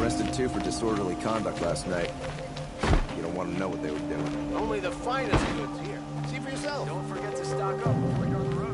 Arrested 2 for disorderly conduct last night. You don't want to know what they were doing. Only the finest goods here. See for yourself. Don't forget to stock up before you're on the road.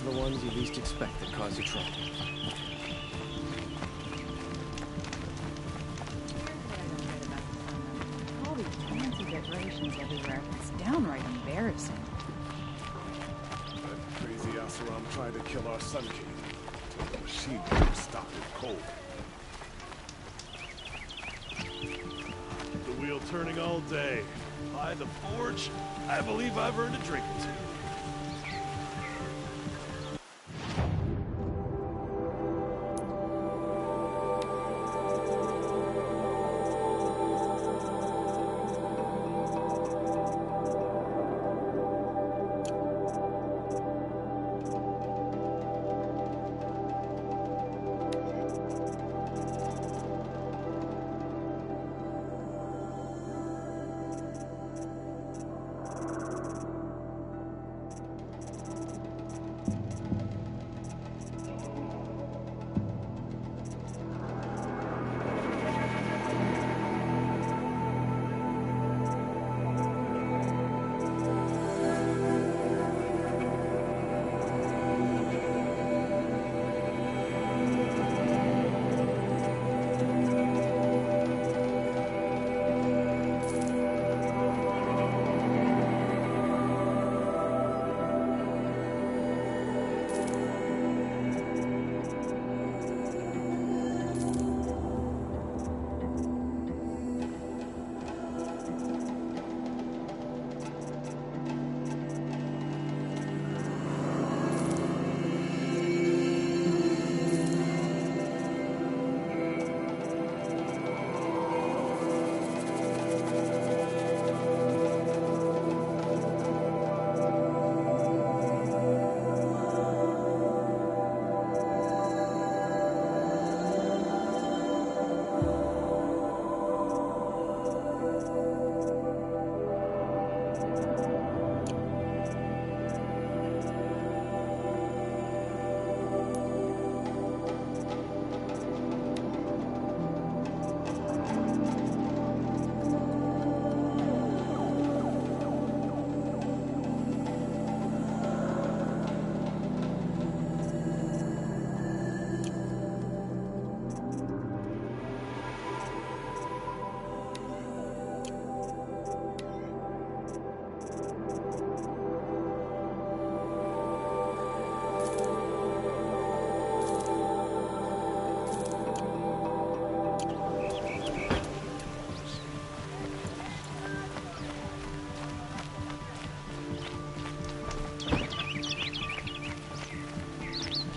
The ones you least expect that cause you trouble. All these fancy decorations everywhere. It's downright embarrassing. That crazy Asaram tried to kill our Sun King. The machine couldn't stop it cold. The wheel turning all day. By the forge, I believe I've earned a drink or two.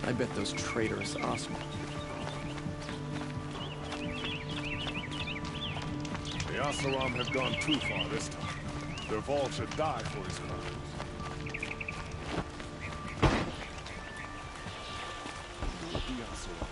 I bet those traitorous Osmonds. The Asaram have gone too far this time. Their vault should die for his crimes. The Asaram.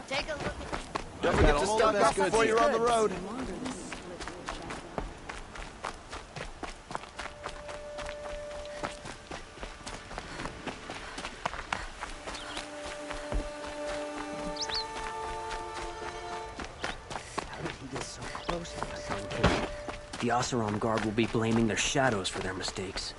Take a look at Don't forget to stock up before you're on the road. How did he get so close to the Sun King? The Oseram Guard will be blaming their shadows for their mistakes.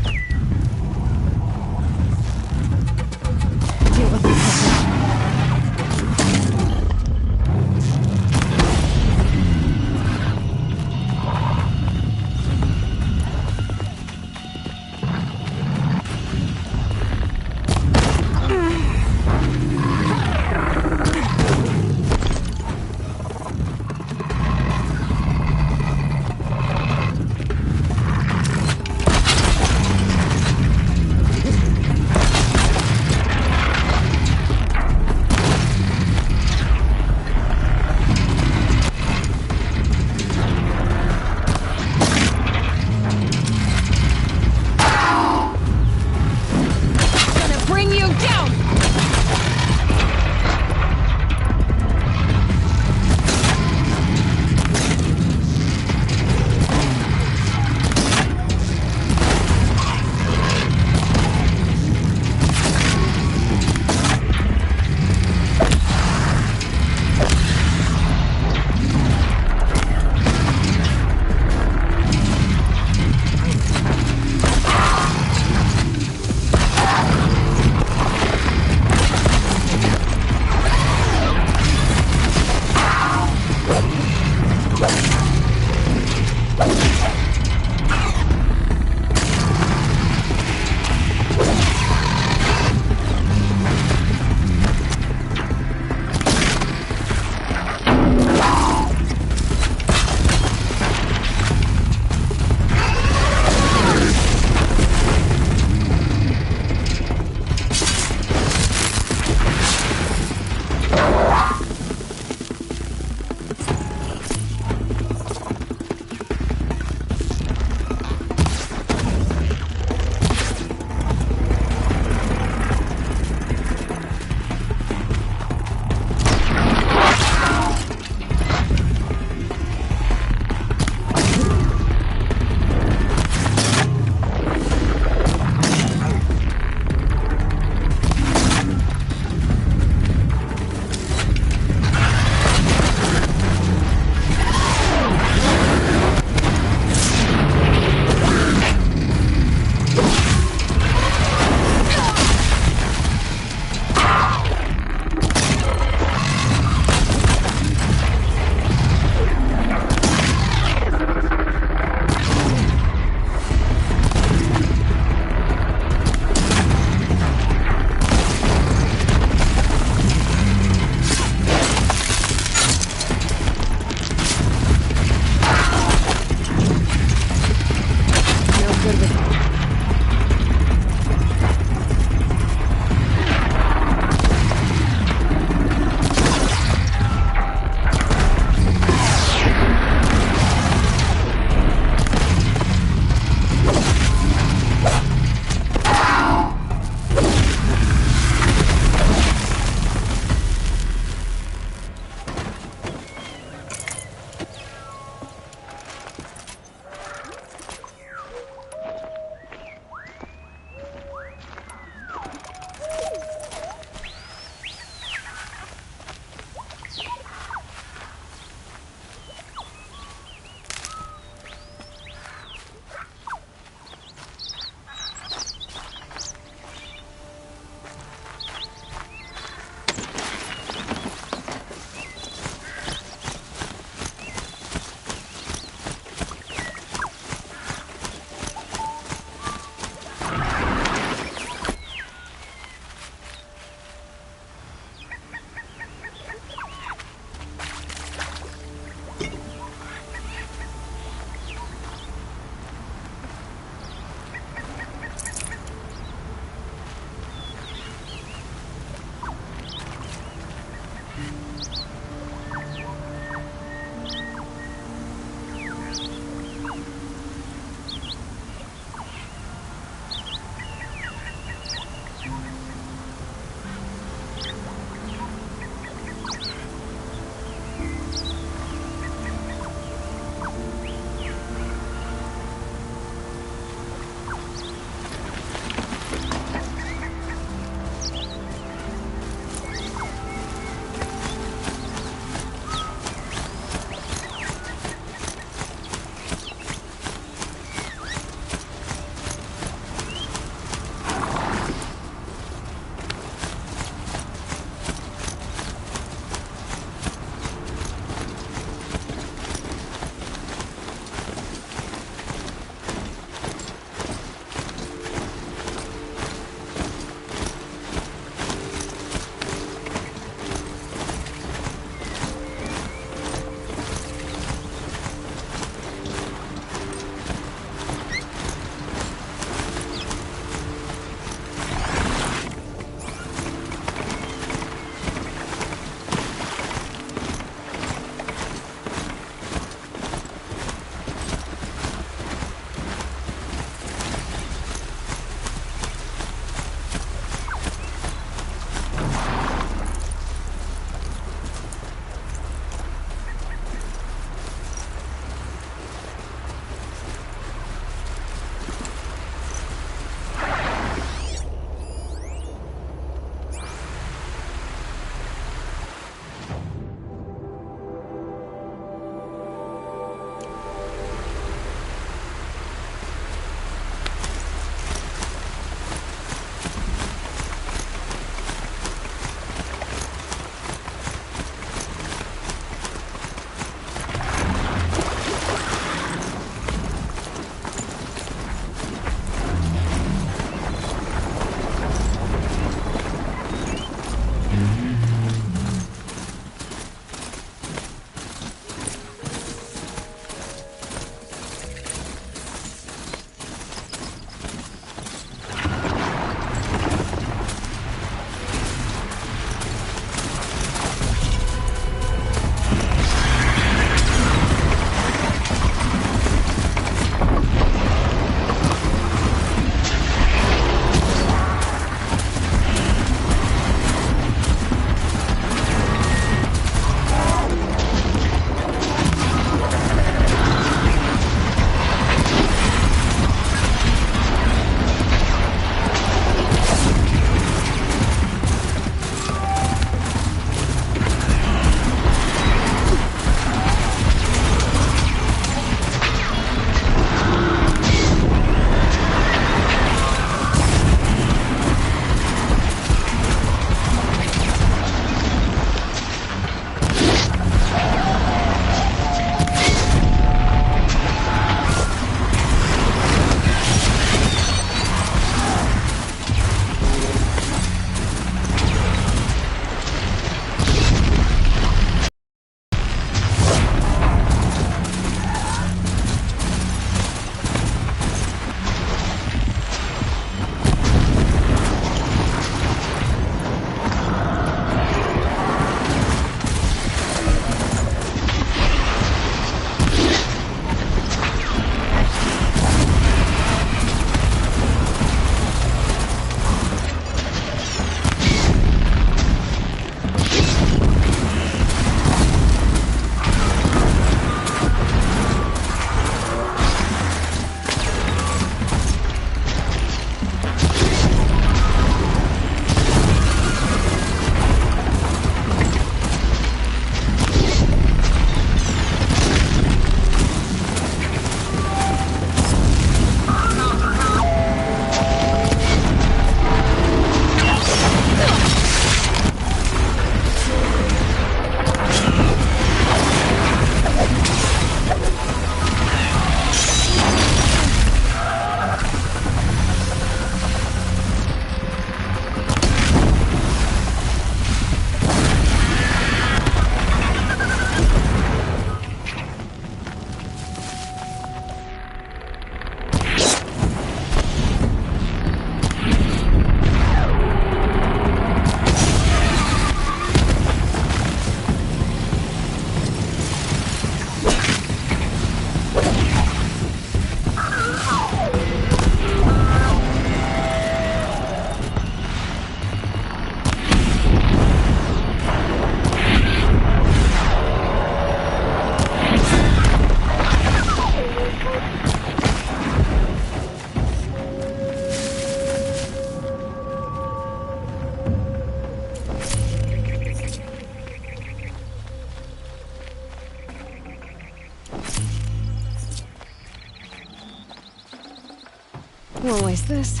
is this?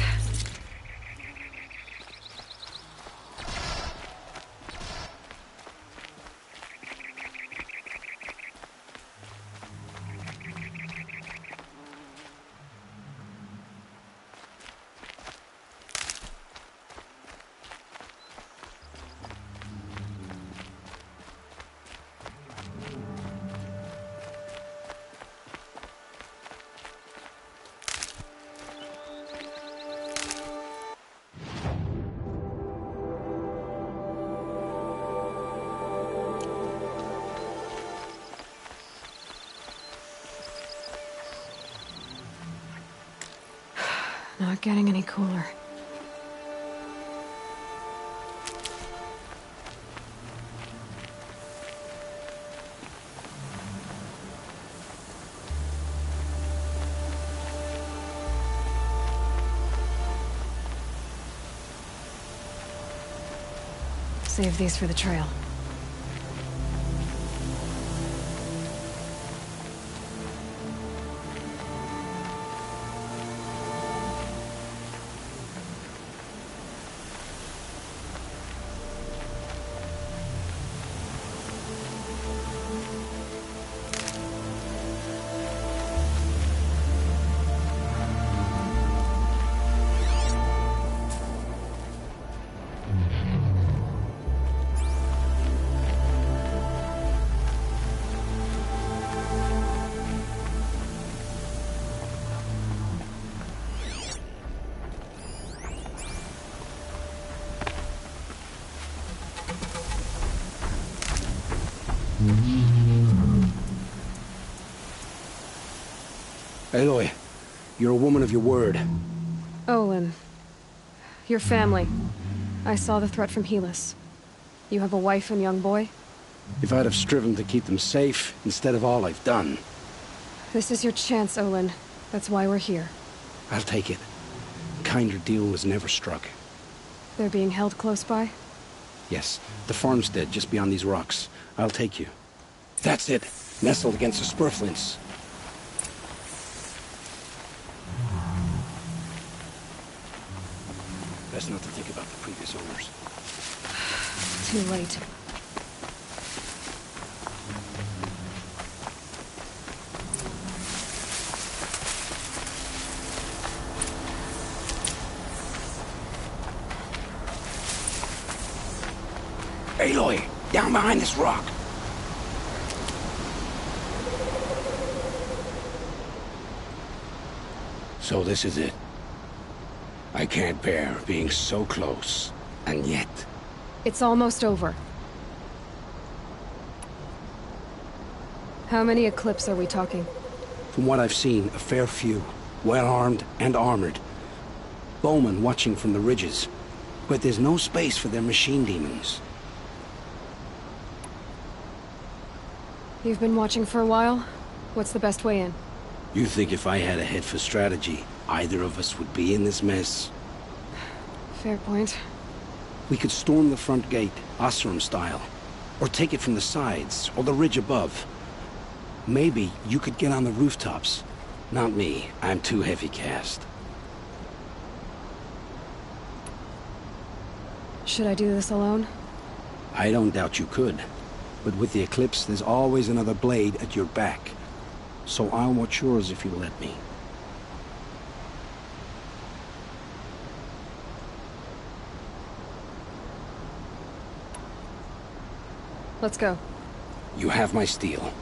Not getting any cooler. Save these for the trail. Aloy, you're a woman of your word. Olin. Your family. I saw the threat from Helis. You have a wife and young boy? If I'd have striven to keep them safe, instead of all I've done. This is your chance, Olin. That's why we're here. I'll take it. A kinder deal was never struck. They're being held close by? Yes, the farmstead just beyond these rocks. I'll take you. That's it. Nestled against the spurflints. Best not to think about the previous owners. Too late. Aloy, down behind this rock. So this is it. I can't bear being so close, and yet... It's almost over. How many Eclipse are we talking? From what I've seen, a fair few. Well-armed and armored. Bowmen watching from the ridges. But there's no space for their machine demons. You've been watching for a while? What's the best way in? You think if I had a head for strategy, either of us would be in this mess? Fair point. We could storm the front gate, Oseram style. Or take it from the sides, or the ridge above. Maybe you could get on the rooftops. Not me. I'm too heavy cast. Should I do this alone? I don't doubt you could. But with the Eclipse, there's always another blade at your back. So I'll watch yours if you let me. Let's go. You have my steel.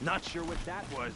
Not sure what that was.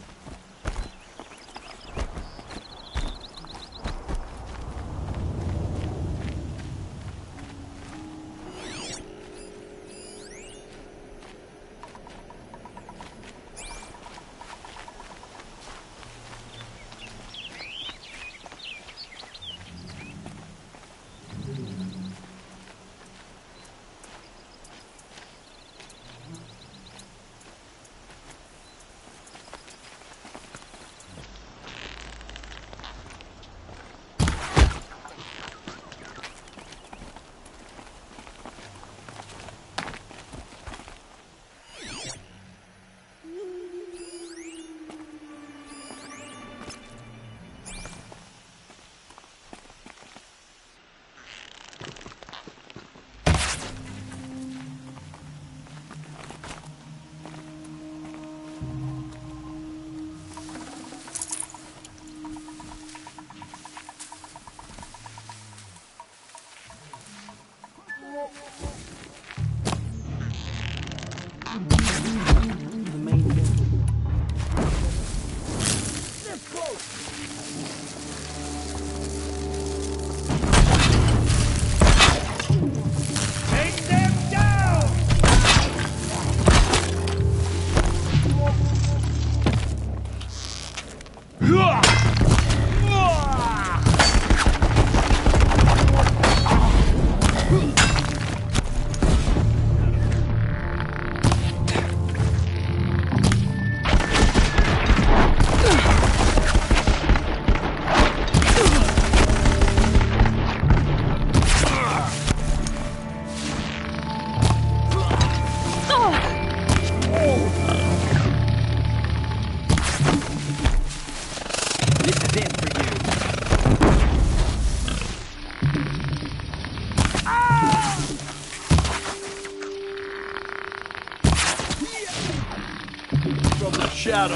Shadow.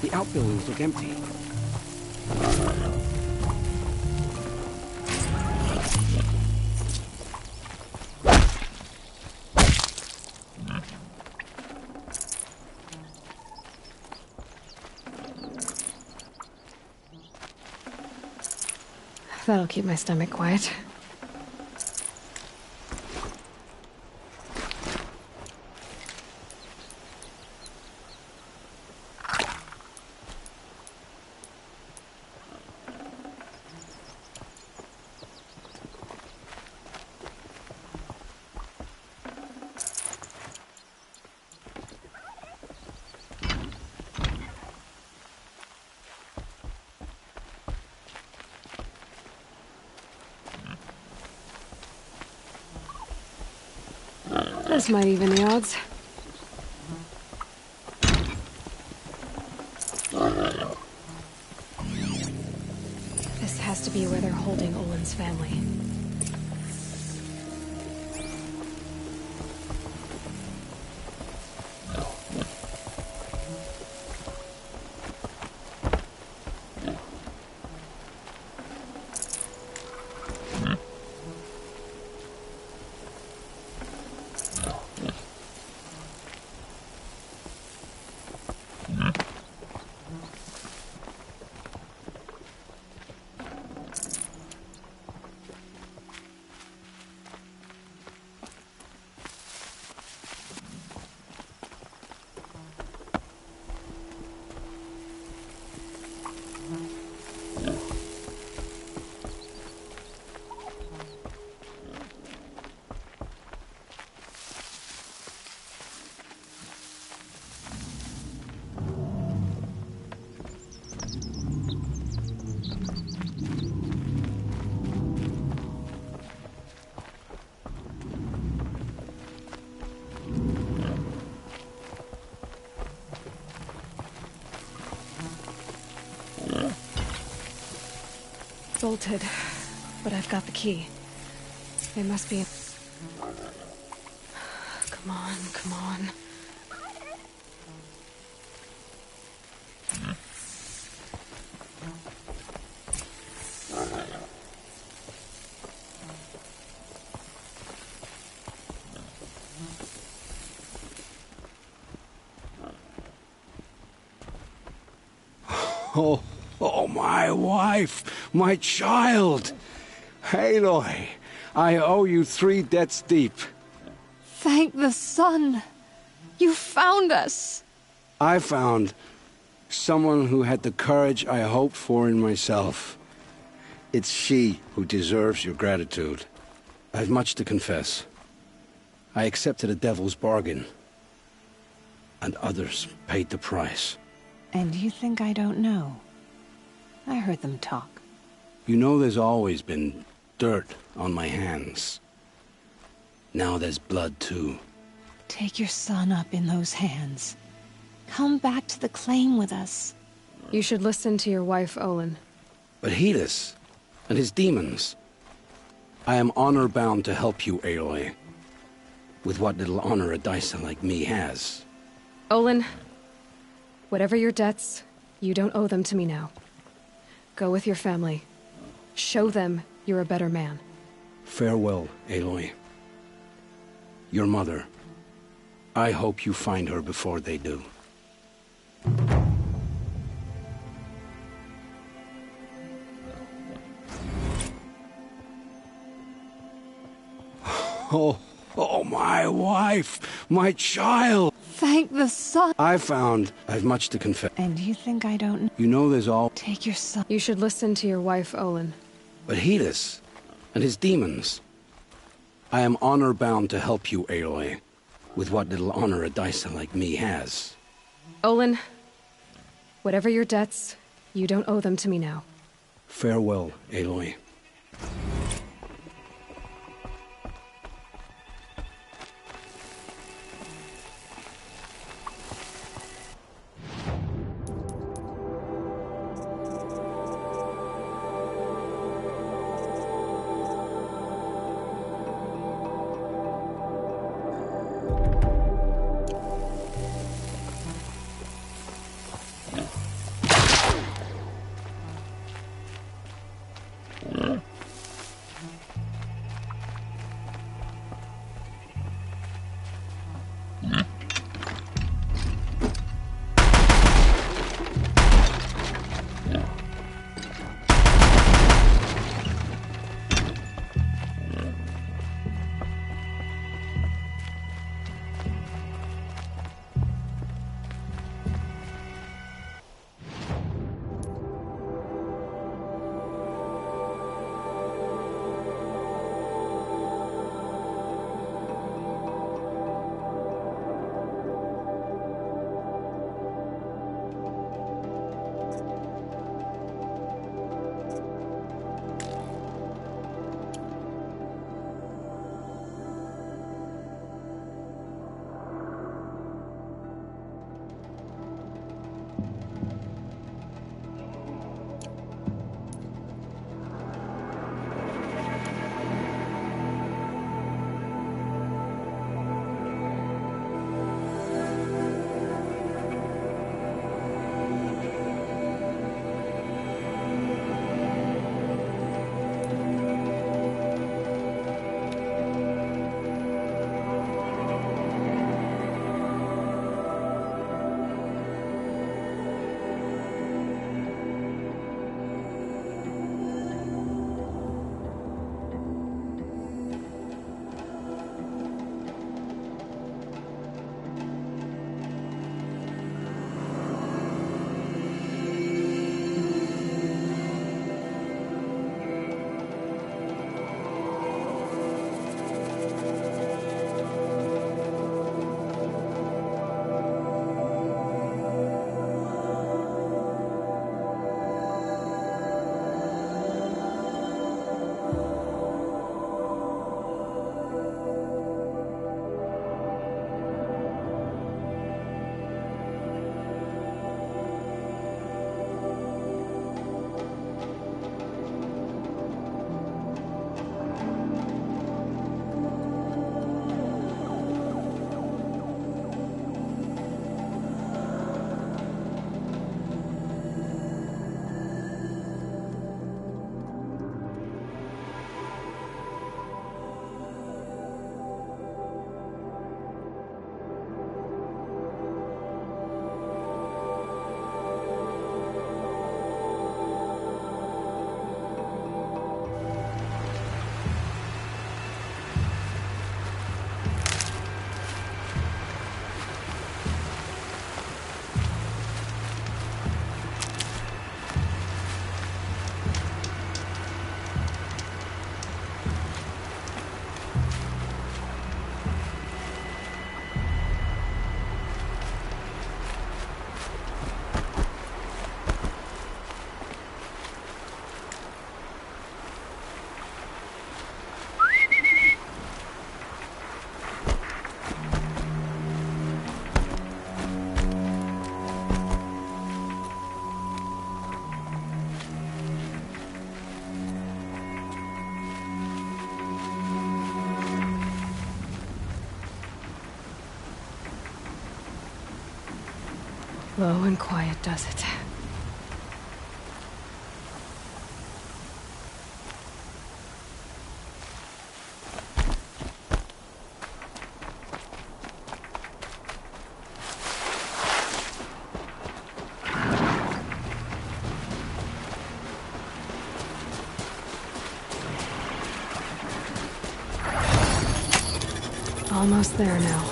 The outbuildings look empty. That'll keep my stomach quiet. This might even the odds. This has to be where they're holding Olin's family. Bolted, but I've got the key. They must be... Come on, come on. Oh, oh, my wife, my child. Aloy, I owe you 3 debts deep. Thank the sun. You found us. I found someone who had the courage I hoped for in myself. It's she who deserves your gratitude. I've much to confess. I accepted a devil's bargain, and others paid the price. And you think I don't know? I heard them talk. You know there's always been dirt on my hands. Now there's blood, too. Take your son up in those hands. Come back to the claim with us. You should listen to your wife, Olin. But Helis and his demons. I am honor-bound to help you, Aloy. With what little honor a dicer like me has. Olin, whatever your debts, you don't owe them to me now. Go with your family. Show them you're a better man. Farewell, Aloy. Your mother. I hope you find her before they do. Oh, oh, my wife, my child. Thank the sun. I've much to confess. And you think I don't know? You know there's all... Take your son. You should listen to your wife, Olin. But Helis and his demons. I am honor-bound to help you, Aloy. With what little honor a dicer like me has. Olin, whatever your debts, you don't owe them to me now. Farewell, Aloy. Slow and quiet does it. Almost there now.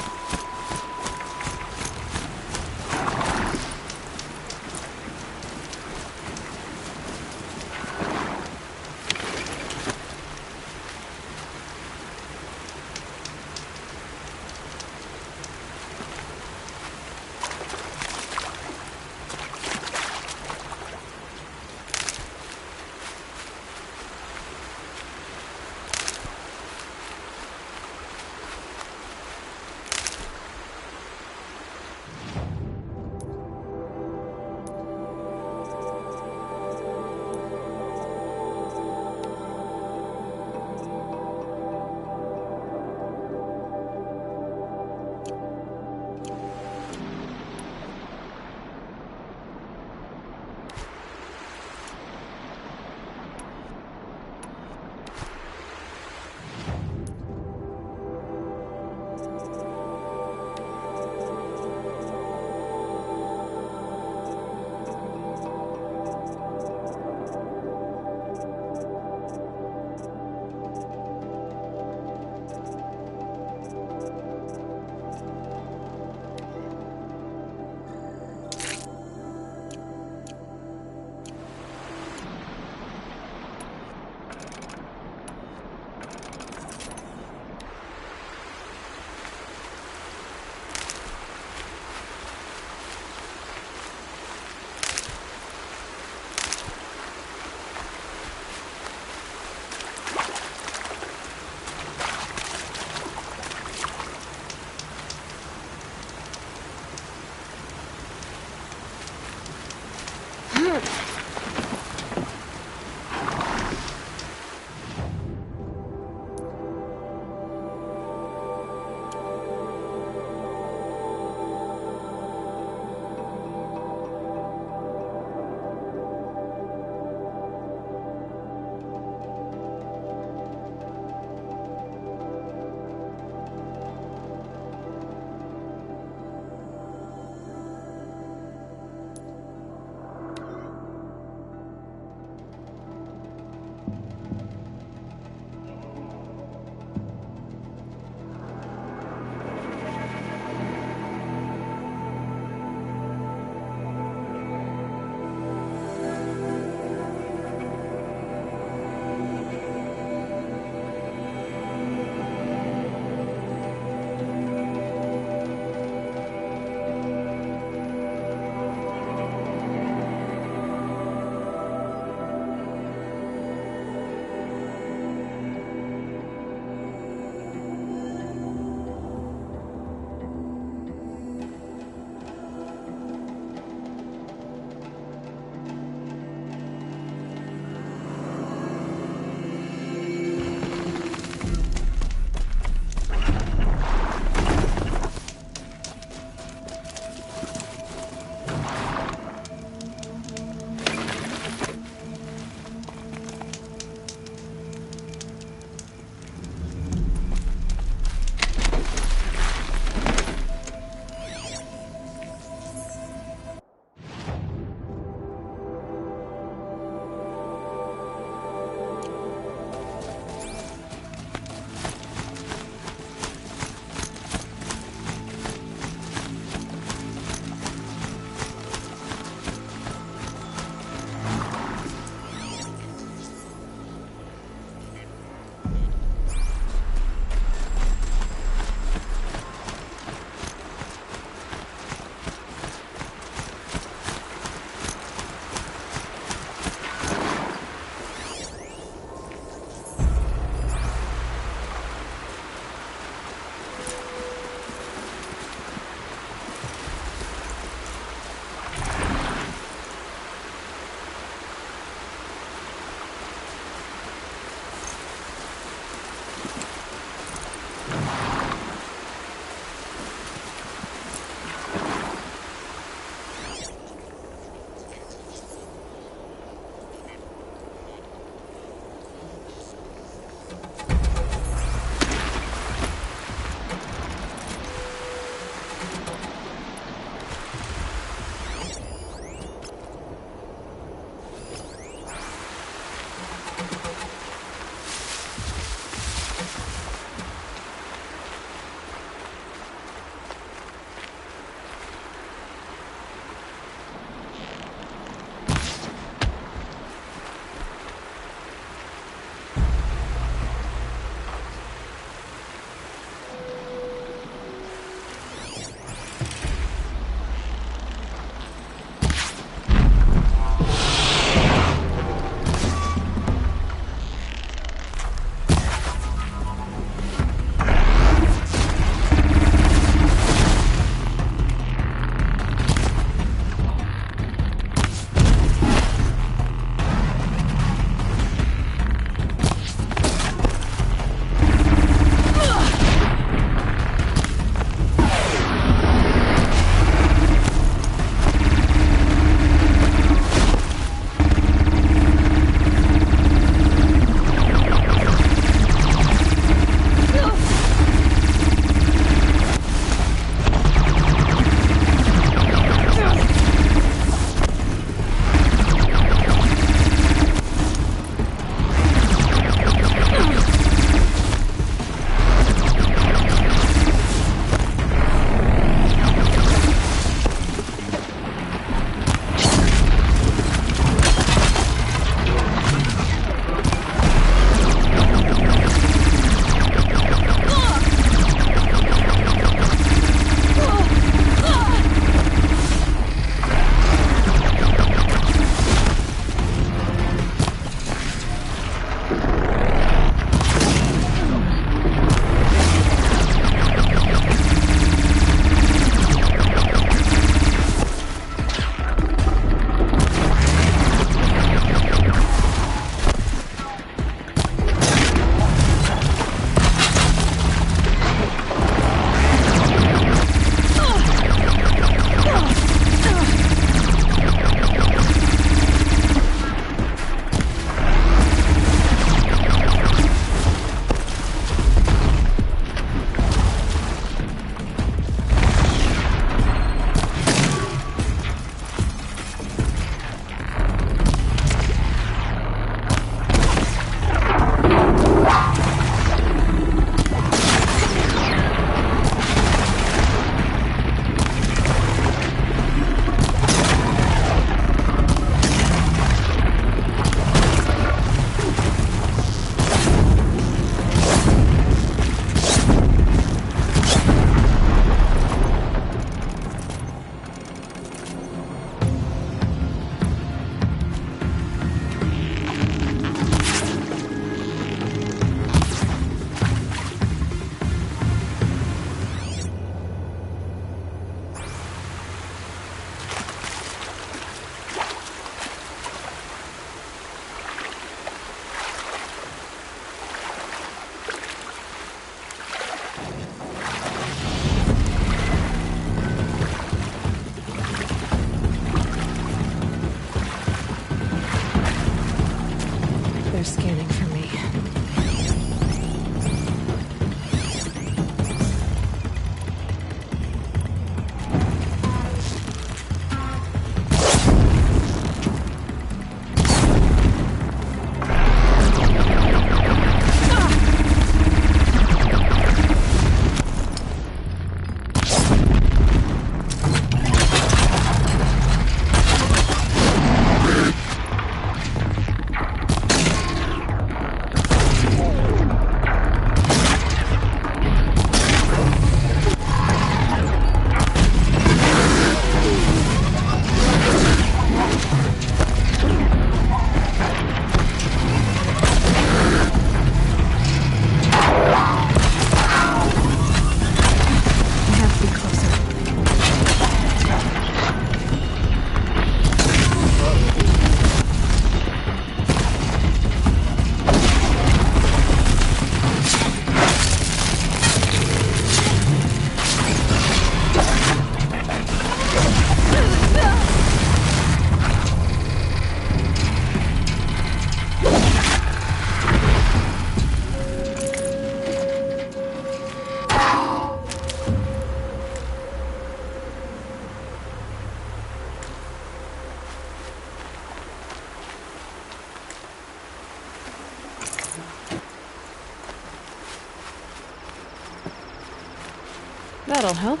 That'll help.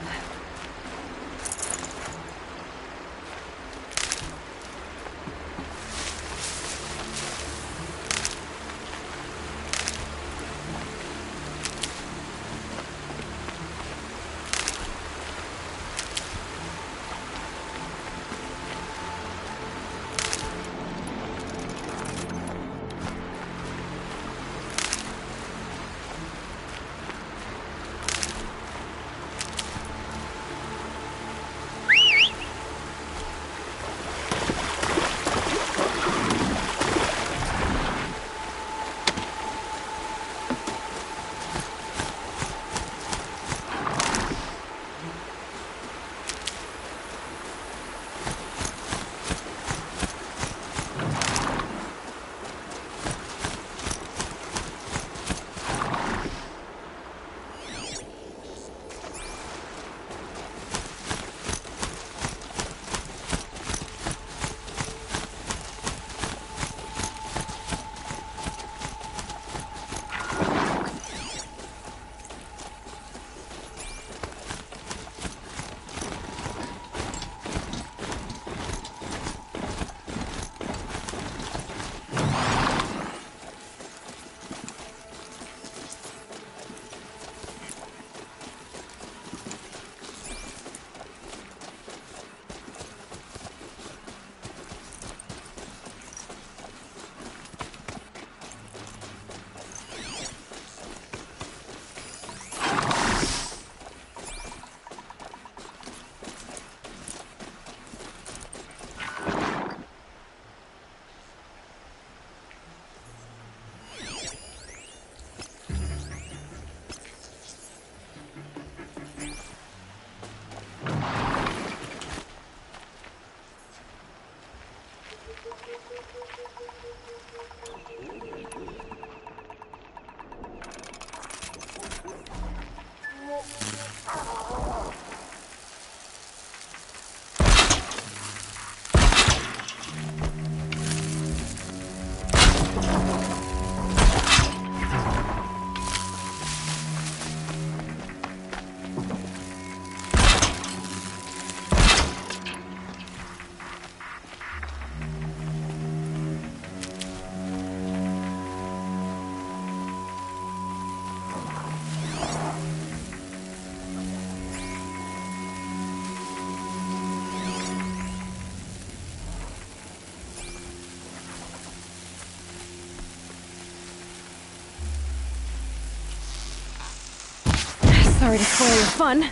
Sorry to spoil your fun.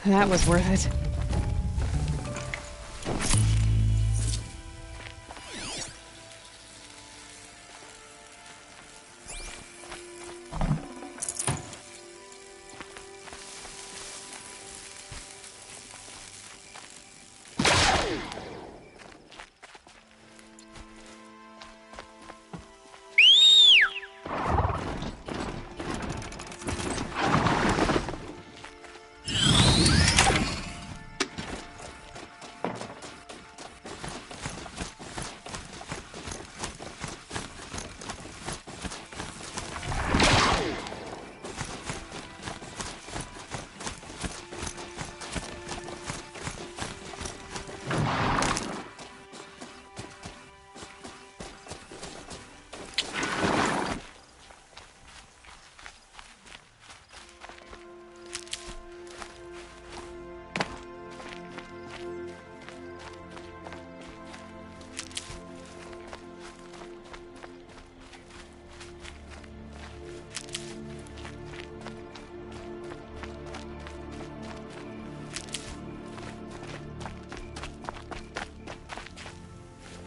That was worth it.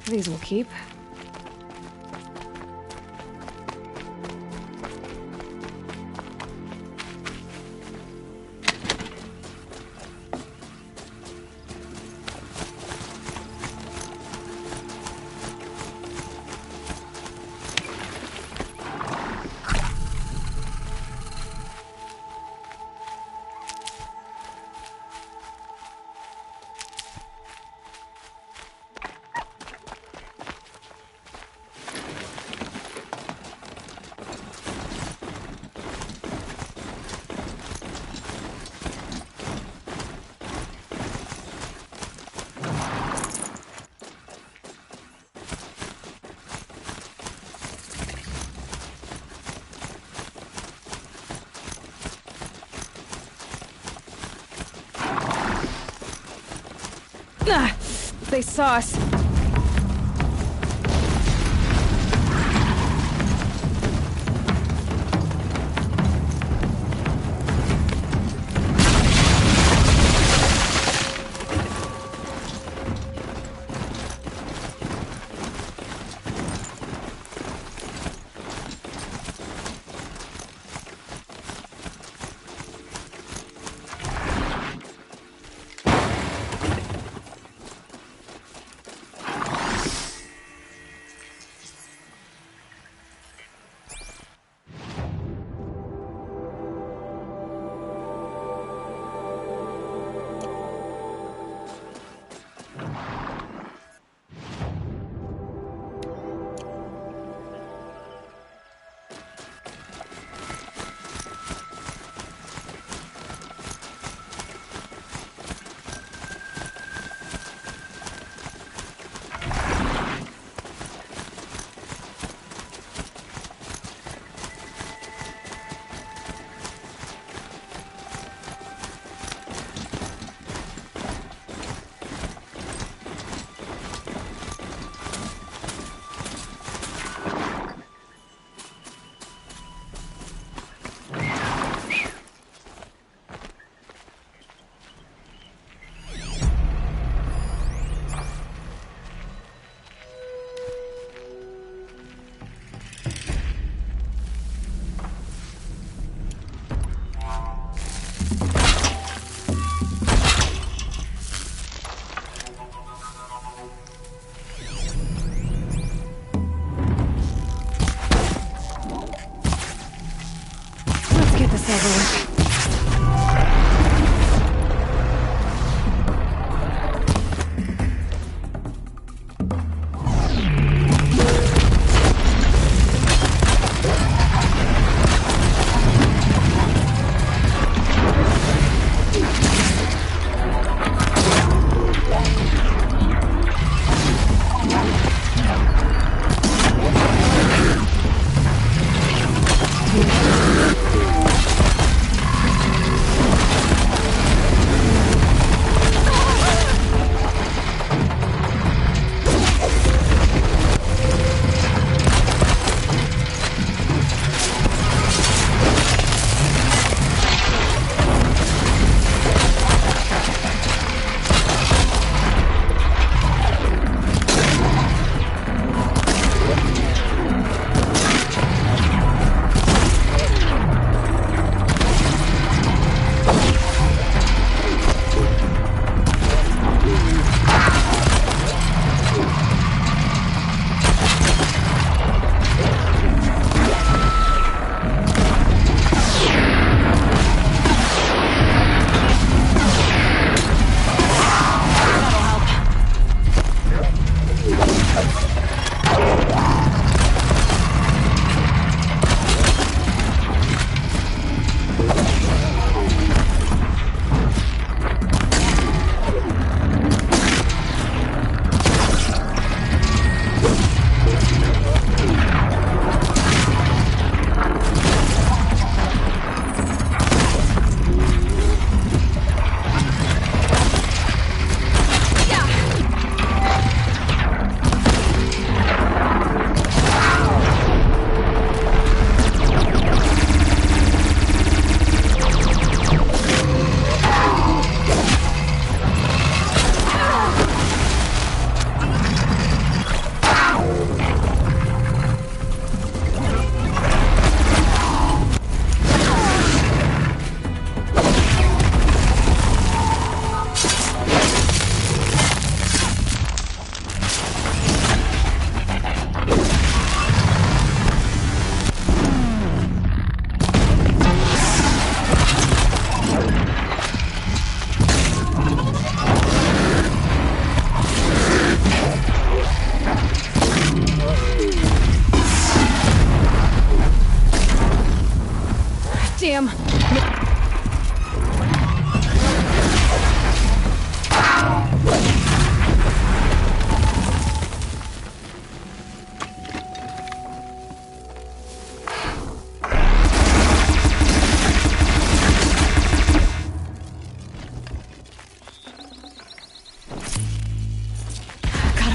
These will keep. Ah, they saw us.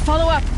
Follow up!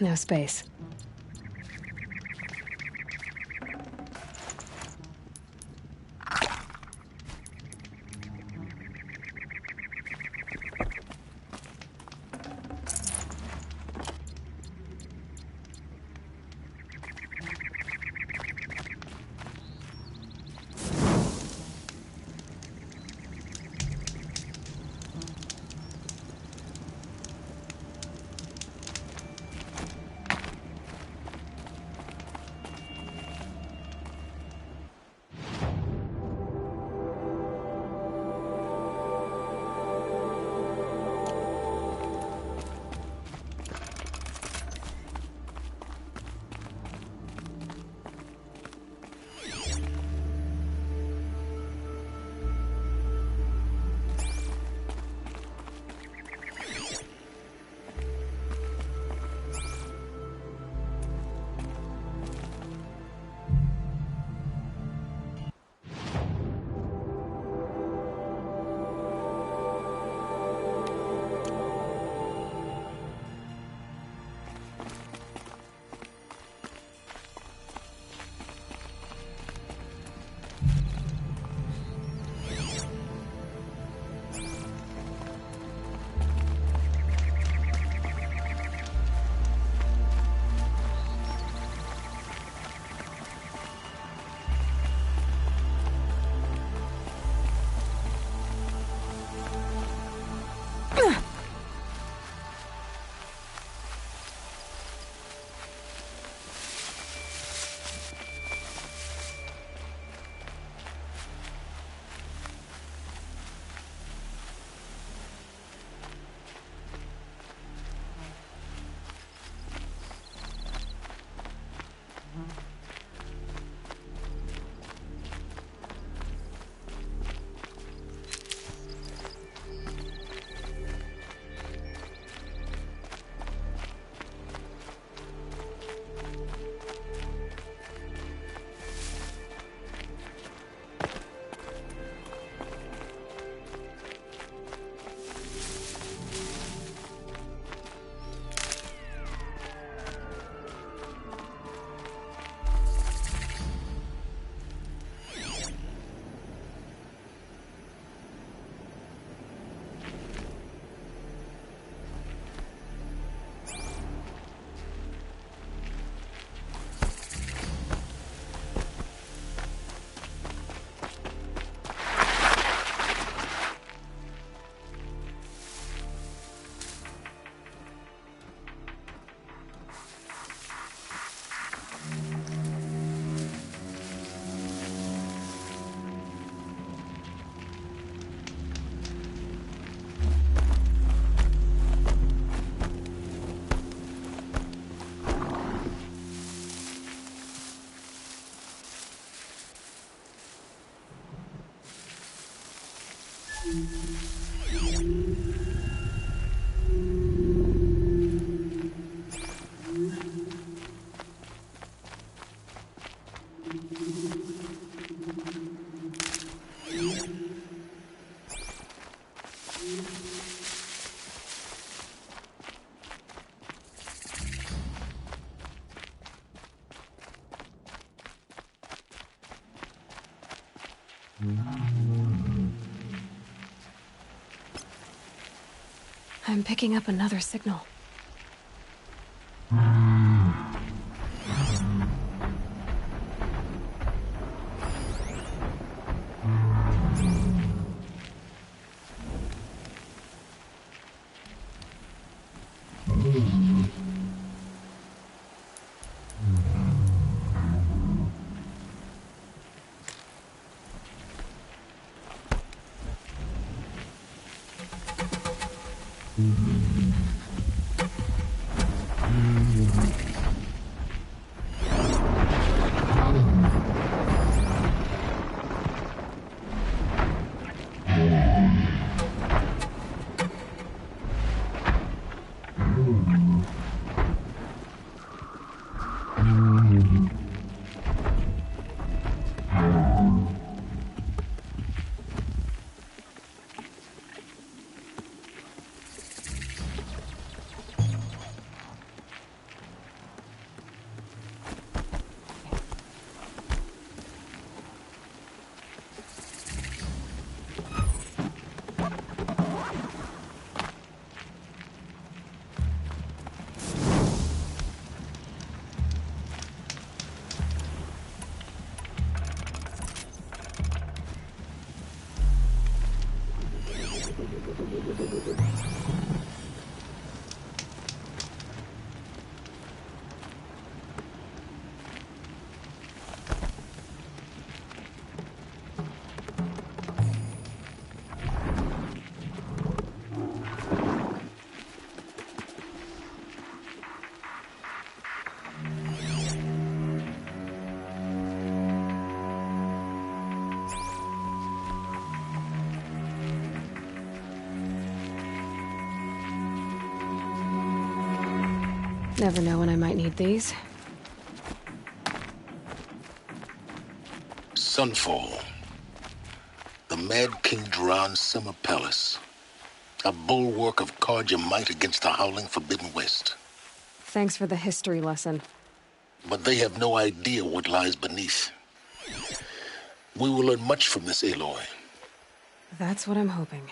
No space. I'm picking up another signal. Never know when I might need these. Sunfall. The Mad King Duran's summer palace. A bulwark of Carja might against the howling Forbidden West. Thanks for the history lesson. But they have no idea what lies beneath. We will learn much from this Aloy. That's what I'm hoping.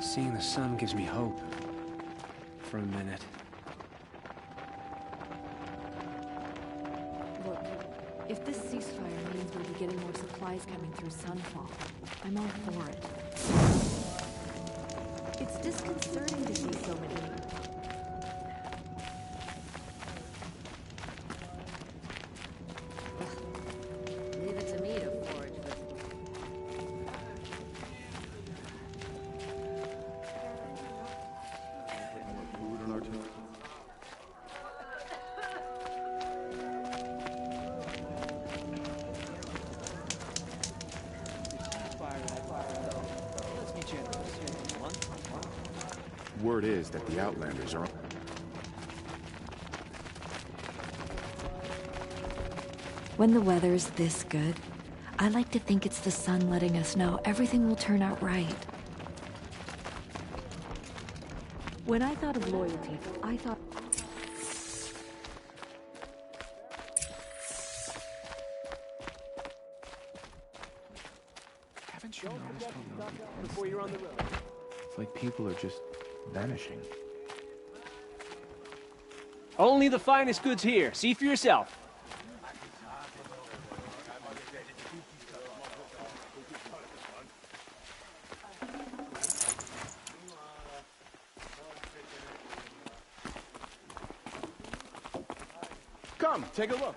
Seeing the sun gives me hope. For a minute. Look, if this ceasefire means we'll be getting more supplies coming through Sunfall, I'm all for it. It's disconcerting to see so many. Leave it to me to forage with. Word is that the Outlanders are... When the weather's this good, I like to think it's the sun letting us know everything will turn out right. When I thought of loyalty, I thought... Haven't you noticed how before you're on the road? It's like people are just vanishing. Only the finest goods here. See for yourself. Come, take a look.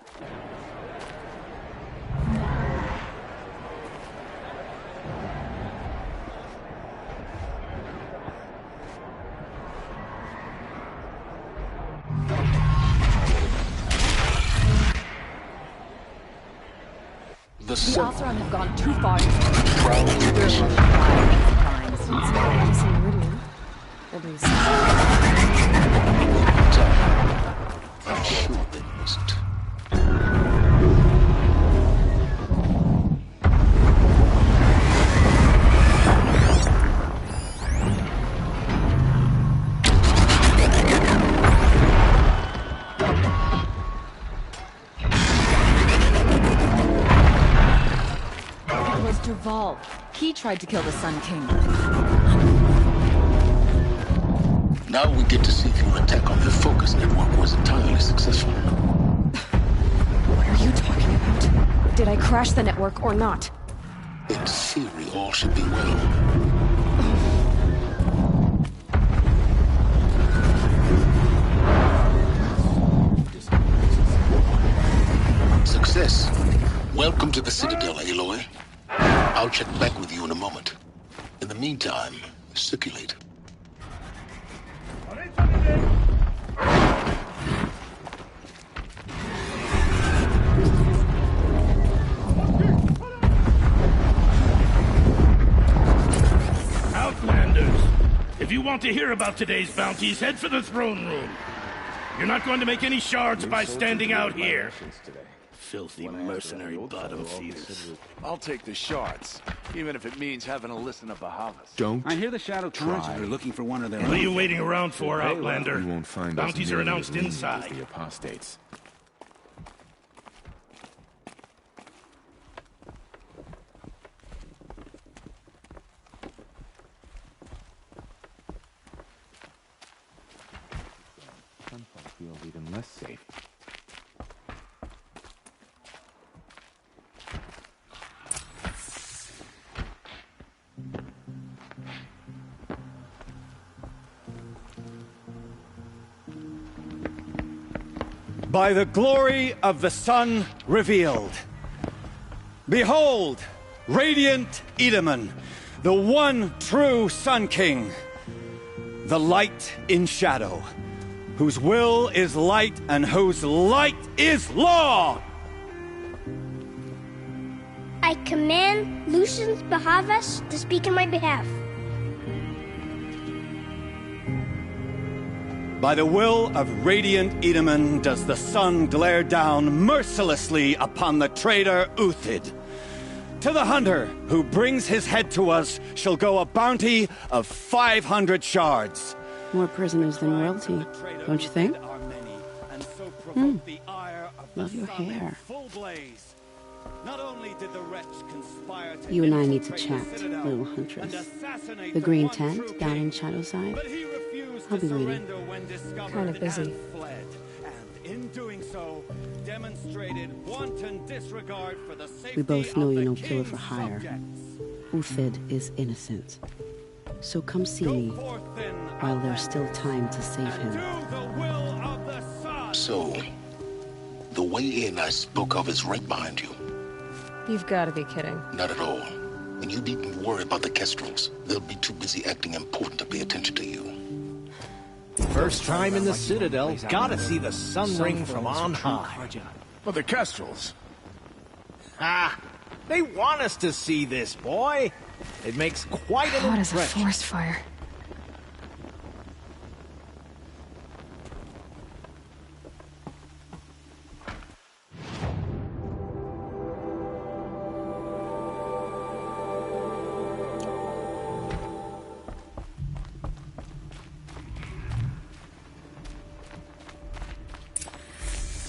The sun Oseram have gone too far. proudly We're issued running wild crimes. At least. I'm sure they must. It was Duval. He tried to kill the Sun King. Now we get to see if your attack on the Focus Network was entirely successful. What are you talking about? Did I crash the network or not? In theory, all should be well. Success. Welcome to the Citadel, Aloy. I'll check back with you in a moment. In the meantime, circulate. Outlanders, if you want to hear about today's bounties, head for the throne room. You're not going to make any shards by standing out here. Filthy mercenary bottom feeders. I'll take the shards, even if it means having to listen to Bahavas. Don't. I hear the Shadow Torrents are looking for one of their own. What are you waiting around for, Outlander? You won't find Bounties us are nearly announced as lenient as inside. the apostates. Some folks feel even less safe. By the glory of the sun revealed. Behold, radiant Edaman, the one true Sun King, the light in shadow, whose will is light and whose light is law! I command Lucius Bahavas to speak in my behalf. By the will of radiant Edaman does the sun glare down mercilessly upon the traitor Uthid. To the hunter who brings his head to us shall go a bounty of 500 shards. More prisoners than royalty, don't you think? Love your hair. You and I need to chat, little huntress. The green tent down in Shadowside. I'll be waiting. Kind of busy. We both know you're no killer for hire. Uthid is innocent. So come see me while there's still time to save him. So, the way in I spoke of is right behind you. You've got to be kidding. Not at all. And you needn't worry about the Kestrels. They'll be too busy acting important to pay attention to you. First time in the Citadel, gotta see the sun ring from on high. But the Kestrels. Ah, they want us to see this, boy. It makes quite an Hot as a impression. forest fire.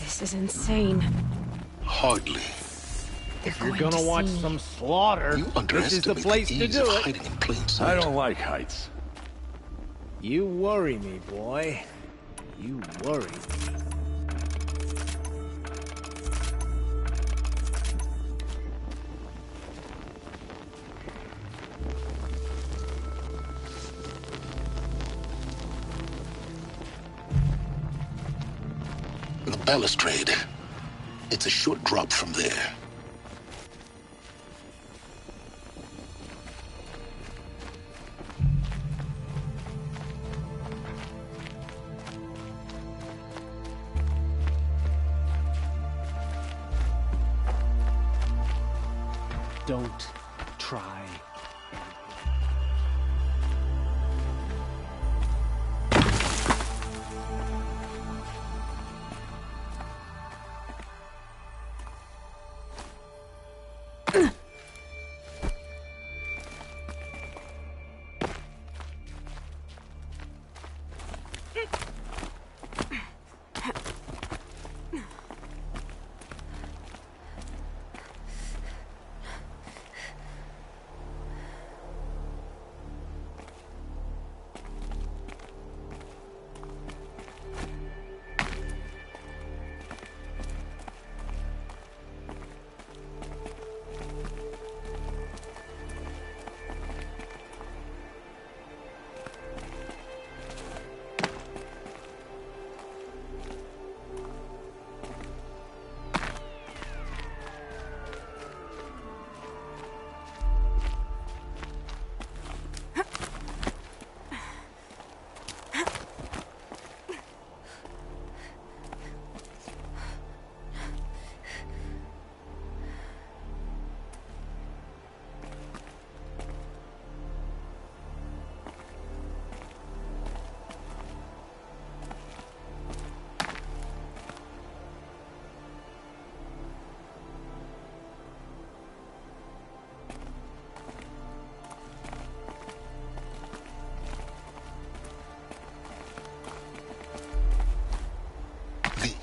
This is insane. Hardly. If you're gonna watch some slaughter, this is the place to do it. Hiding in plain sight. I don't like heights. You worry me, boy. You worry me. The balustrade. It's a short drop from there. Don't try.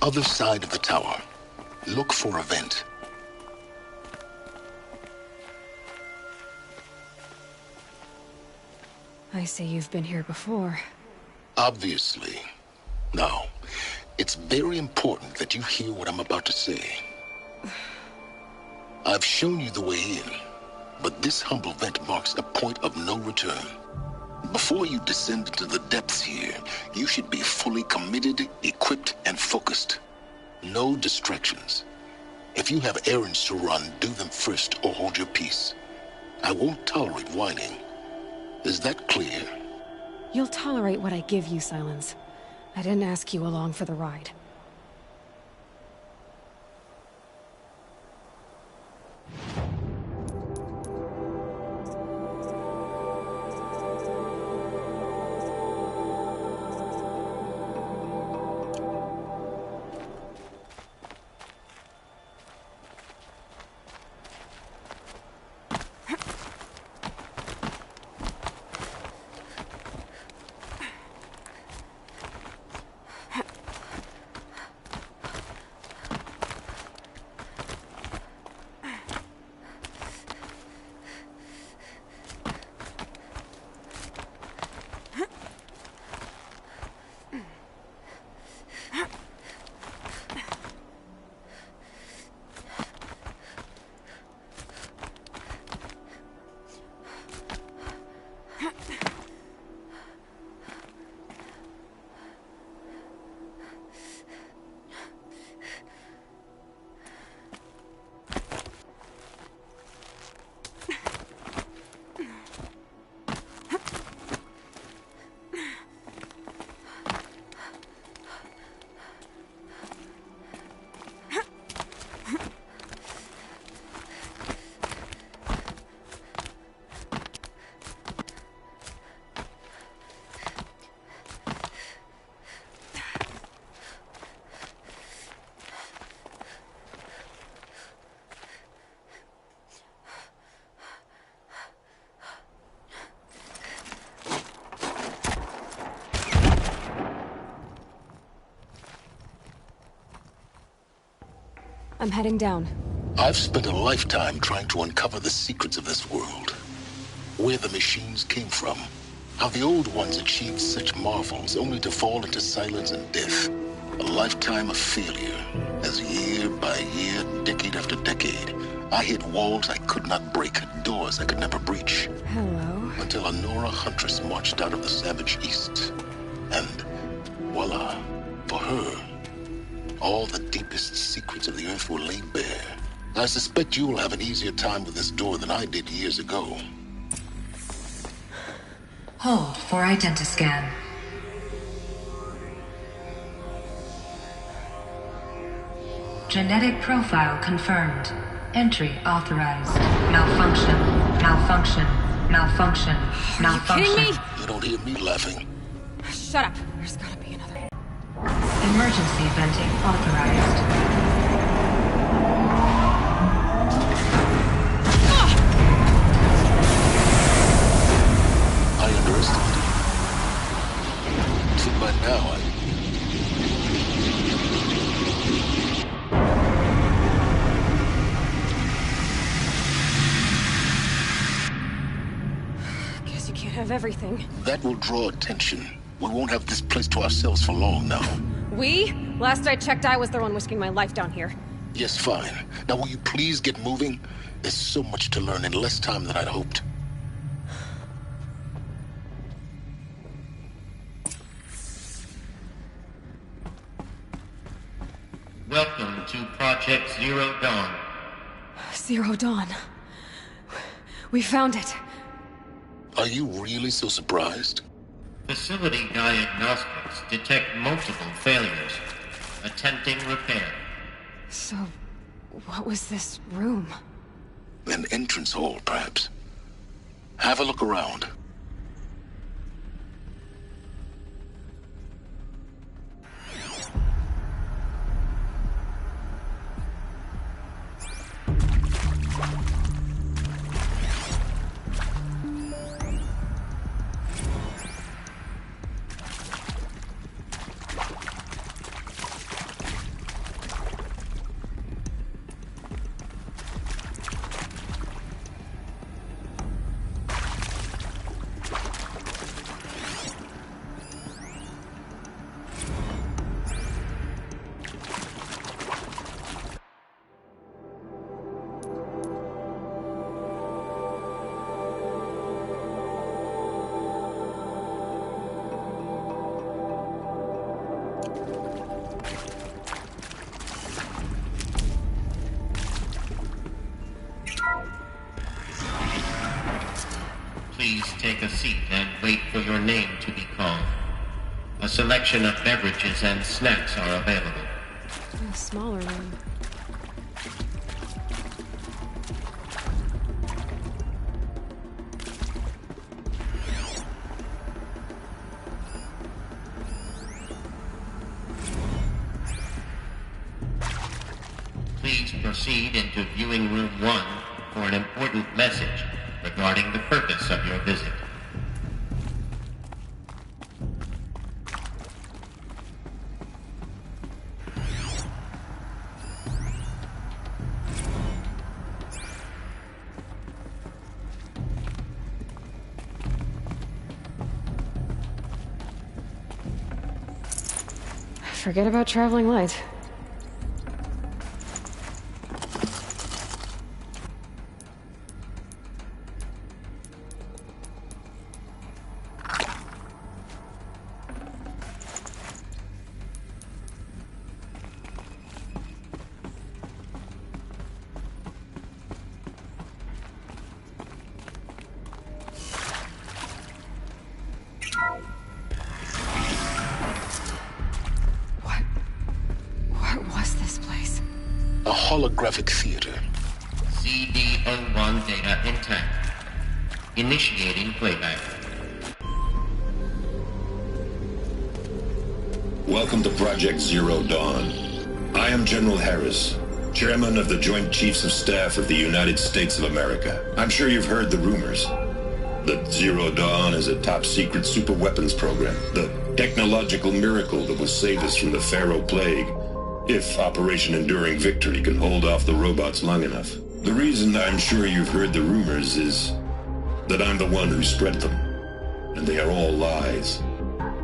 Other side of the tower. Look for a vent. I see you've been here before. Obviously. Now, it's very important that you hear what I'm about to say. I've shown you the way in, but this humble vent marks a point of no return. Before you descend into the depths here, you should be fully committed, equipped, and focused. No distractions. If you have errands to run, do them first or hold your peace. I won't tolerate whining. Is that clear? You'll tolerate what I give you, Silence. I didn't ask you along for the ride. I'm heading down. I've spent a lifetime trying to uncover the secrets of this world. Where the machines came from. How the old ones achieved such marvels only to fall into silence and death. A lifetime of failure, as year by year, decade after decade, I hit walls I could not break, doors I could never breach. Hello. Until a Nora huntress marched out of the savage east. And voila, for her, all the deepest secrets of the earth were laid bare. I suspect you'll have an easier time with this door than I did years ago. Hold for identiscan. Genetic profile confirmed. Entry authorized. Malfunction. Malfunction. Malfunction. Malfunction. Kidding me? You don't hear me laughing. Shut up. There's gotta be another. Emergency venting authorized. I underestimated. See, by now, Guess you can't have everything. that will draw attention. We won't have this place to ourselves for long now. We? Last I checked, I was the one risking my life down here. Yes, fine. Now will you please get moving? There's so much to learn in less time than I'd hoped. Welcome to Project Zero Dawn. Zero Dawn. We found it. Are you really so surprised? Facility diagnostics detect multiple failures. Attempting repair. So, what was this room? An entrance hall, perhaps. Have a look around. Please take a seat and wait for your name to be called. A selection of beverages and snacks are available. A smaller room. Please proceed into viewing room 1 for an important message regarding the purpose of your visit. Forget about traveling light. A holographic theater. CD01 data intact. Initiating playback. Welcome to Project Zero Dawn. I am General Harris, Chairman of the Joint Chiefs of Staff of the United States of America. I'm sure you've heard the rumors that Zero Dawn is a top-secret superweapons program, the technological miracle that will save us from the Pharaoh Plague, if Operation Enduring Victory can hold off the robots long enough. The reason I'm sure you've heard the rumors is that I'm the one who spread them, and they are all lies.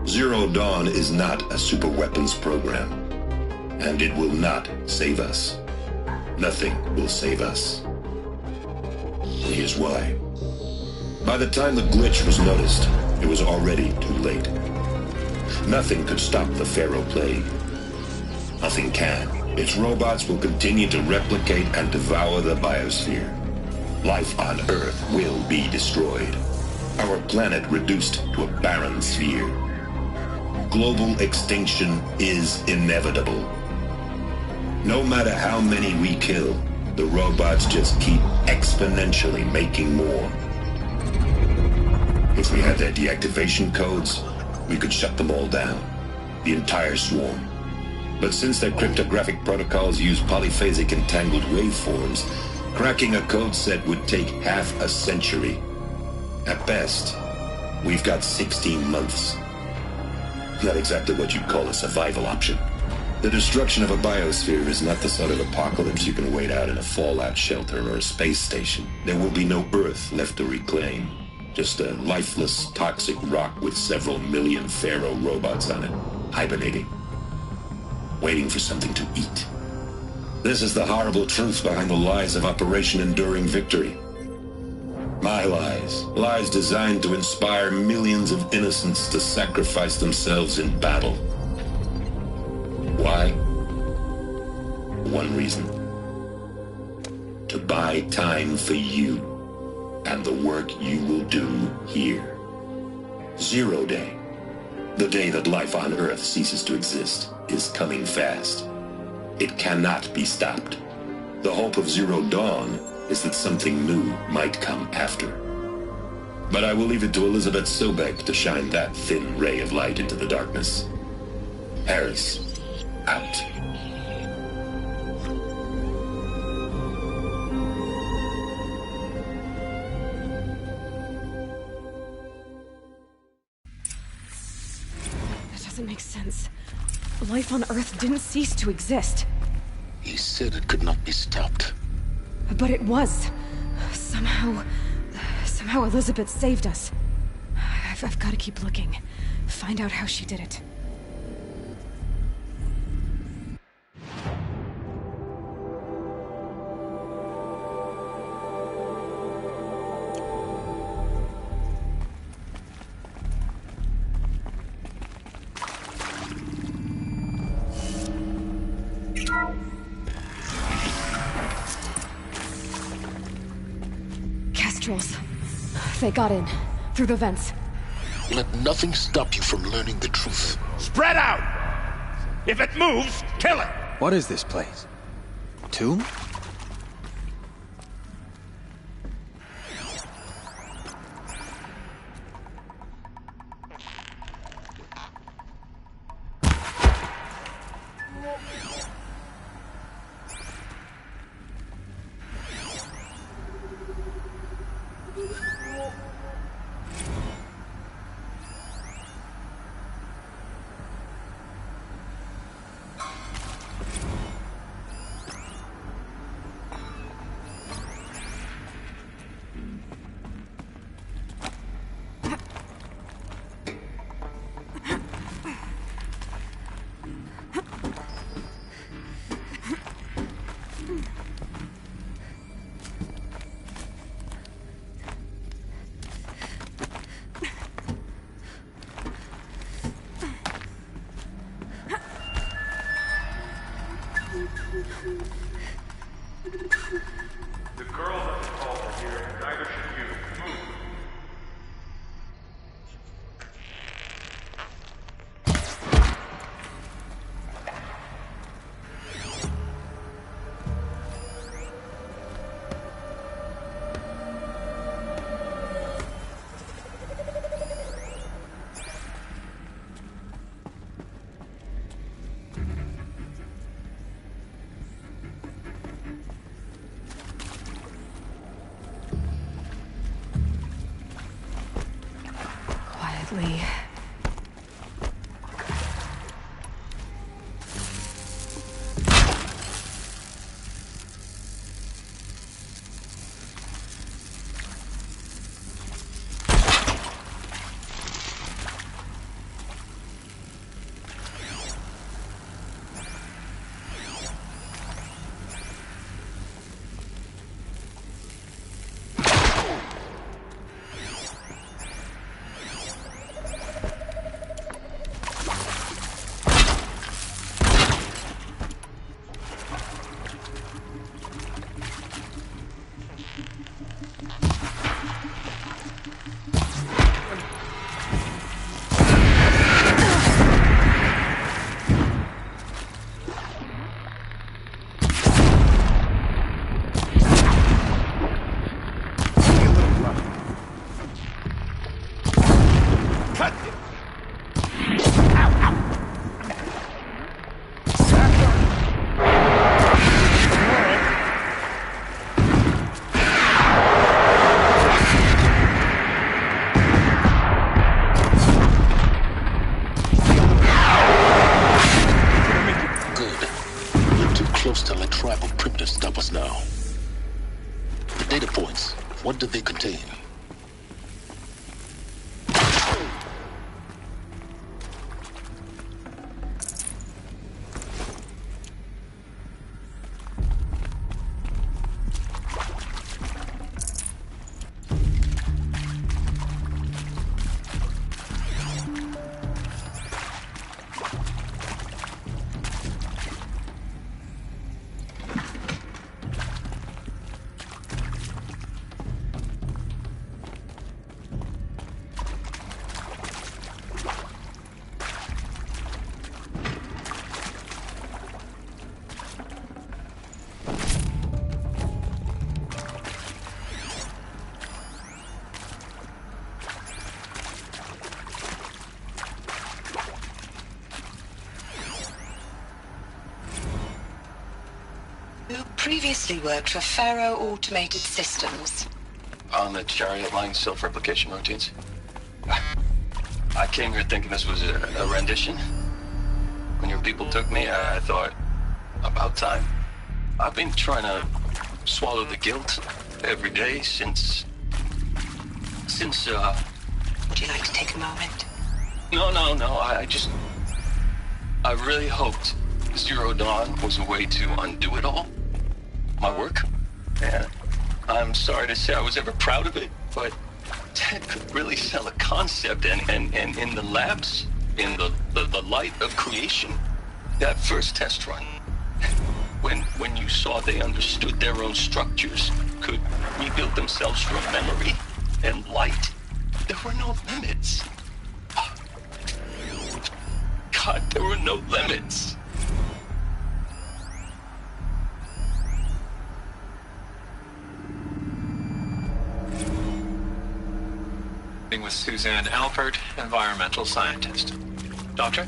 Zero Dawn is not a superweapons program, and it will not save us. Nothing will save us. And here's why. By the time the glitch was noticed, it was already too late. Nothing could stop the Pharaoh Plague. Nothing can. Its robots will continue to replicate and devour the biosphere. Life on Earth will be destroyed. Our planet reduced to a barren sphere. Global extinction is inevitable. No matter how many we kill, The robots just keep exponentially making more. If we had their deactivation codes, we could shut them all down. The entire swarm. But since their cryptographic protocols use polyphasic entangled waveforms, cracking a code set would take half a century. At best, we've got 16 months. Not exactly what you'd call a survival option. The destruction of a biosphere is not the sort of apocalypse you can wait out in a fallout shelter or a space station. There will be no Earth left to reclaim. Just a lifeless, toxic rock with several million Pharaoh robots on it, hibernating. Waiting for something to eat. This is the horrible truth behind the lies of Operation Enduring Victory. My lies. Lies designed to inspire millions of innocents to sacrifice themselves in battle. Why? One reason. To buy time for you and the work you will do here. 0 Day. The day that life on Earth ceases to exist is coming fast. It cannot be stopped. The hope of Zero Dawn is that something new might come after. But I will leave it to Elizabeth Sobek to shine that thin ray of light into the darkness. Harris, out. That doesn't make sense. Life on Earth didn't cease to exist. He said it could not be stopped. But it was. Somehow Elizabeth saved us. I've got to keep looking. Find out how she did it. Kestrels. They got in. Through the vents. Let nothing stop you from learning the truth. Spread out! If it moves, kill it! What is this place? Tomb? The girl doesn't call for here, and neither should you. Move. Quietly. data points. What do they contain? Previously worked for Pharaoh Automated Systems. On the chariot line self-replication routines? I came here thinking this was a rendition. When your people took me, I thought, about time. I've been trying to swallow the guilt every day since... Would you like to take a moment? No, I really hoped Zero Dawn was a way to undo it all. My work. And I'm sorry to say I was ever proud of it, but Ted could really sell a concept, and in the labs, in the light of creation, that first test run, when you saw they understood their own structures, could rebuild themselves from memory and light, there were no limits. God, there were no limits. With Suzanne Alpert, environmental scientist. Doctor?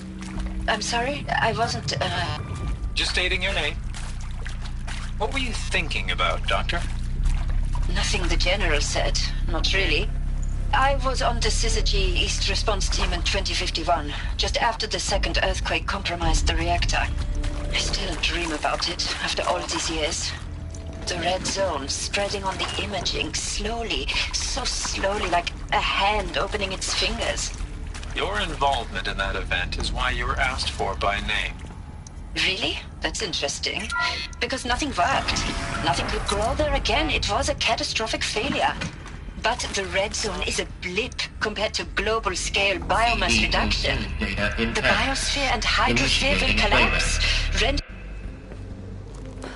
I'm sorry, I wasn't, Just stating your name. What were you thinking about, Doctor? Nothing the General said. Not really. I was on the Syzygy East Response Team in 2051, just after the second earthquake compromised the reactor. I still dream about it, after all these years. The red zone spreading on the imaging, slowly, so slowly, like a hand opening its fingers. Your involvement in that event is why you were asked for by name. Really? That's interesting. Because nothing worked. Nothing could grow there again. It was a catastrophic failure. But the red zone is a blip compared to global-scale biomass reduction. The biosphere and hydrosphere will collapse.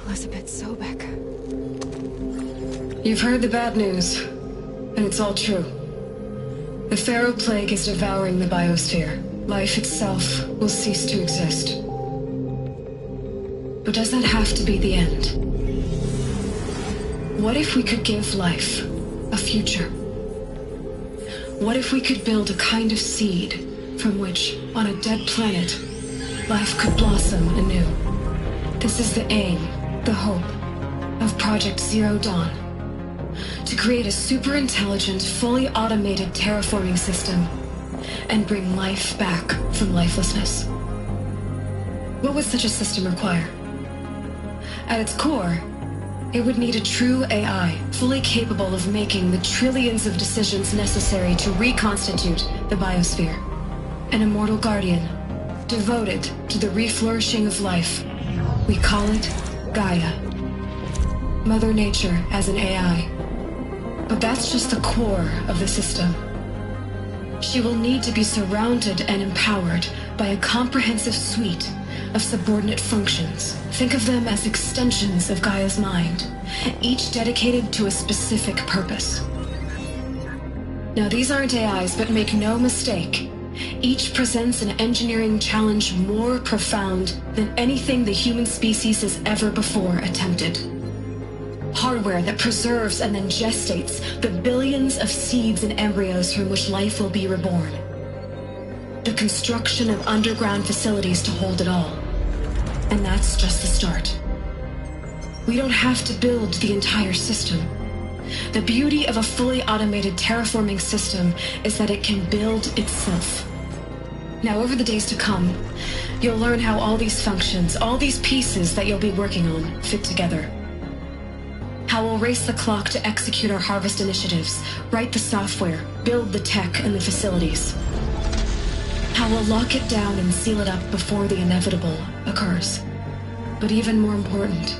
Elizabeth Sobek. You've heard the bad news, and it's all true. The Pharaoh Plague is devouring the biosphere. Life itself will cease to exist. But does that have to be the end? What if we could give life a future? What if we could build a kind of seed from which, on a dead planet, life could blossom anew? This is the aim, the hope, of Project Zero Dawn. To create a super-intelligent, fully automated terraforming system and bring life back from lifelessness. What would such a system require? At its core, it would need a true AI, fully capable of making the trillions of decisions necessary to reconstitute the biosphere. An immortal guardian, devoted to the reflourishing of life. We call it Gaia. Mother Nature as an AI. But that's just the core of the system. She will need to be surrounded and empowered by a comprehensive suite of subordinate functions. Think of them as extensions of Gaia's mind, each dedicated to a specific purpose. Now, these aren't AIs, but make no mistake, each presents an engineering challenge more profound than anything the human species has ever before attempted. Hardware that preserves and then gestates the billions of seeds and embryos from which life will be reborn. The construction of underground facilities to hold it all. And that's just the start. We don't have to build the entire system. The beauty of a fully automated terraforming system is that it can build itself. Now, over the days to come, you'll learn how all these functions, all these pieces that you'll be working on, fit together. How How we'll race the clock to execute our harvest initiatives, write the software, build the tech and the facilities. How we'll lock it down and seal it up before the inevitable occurs. But even more important,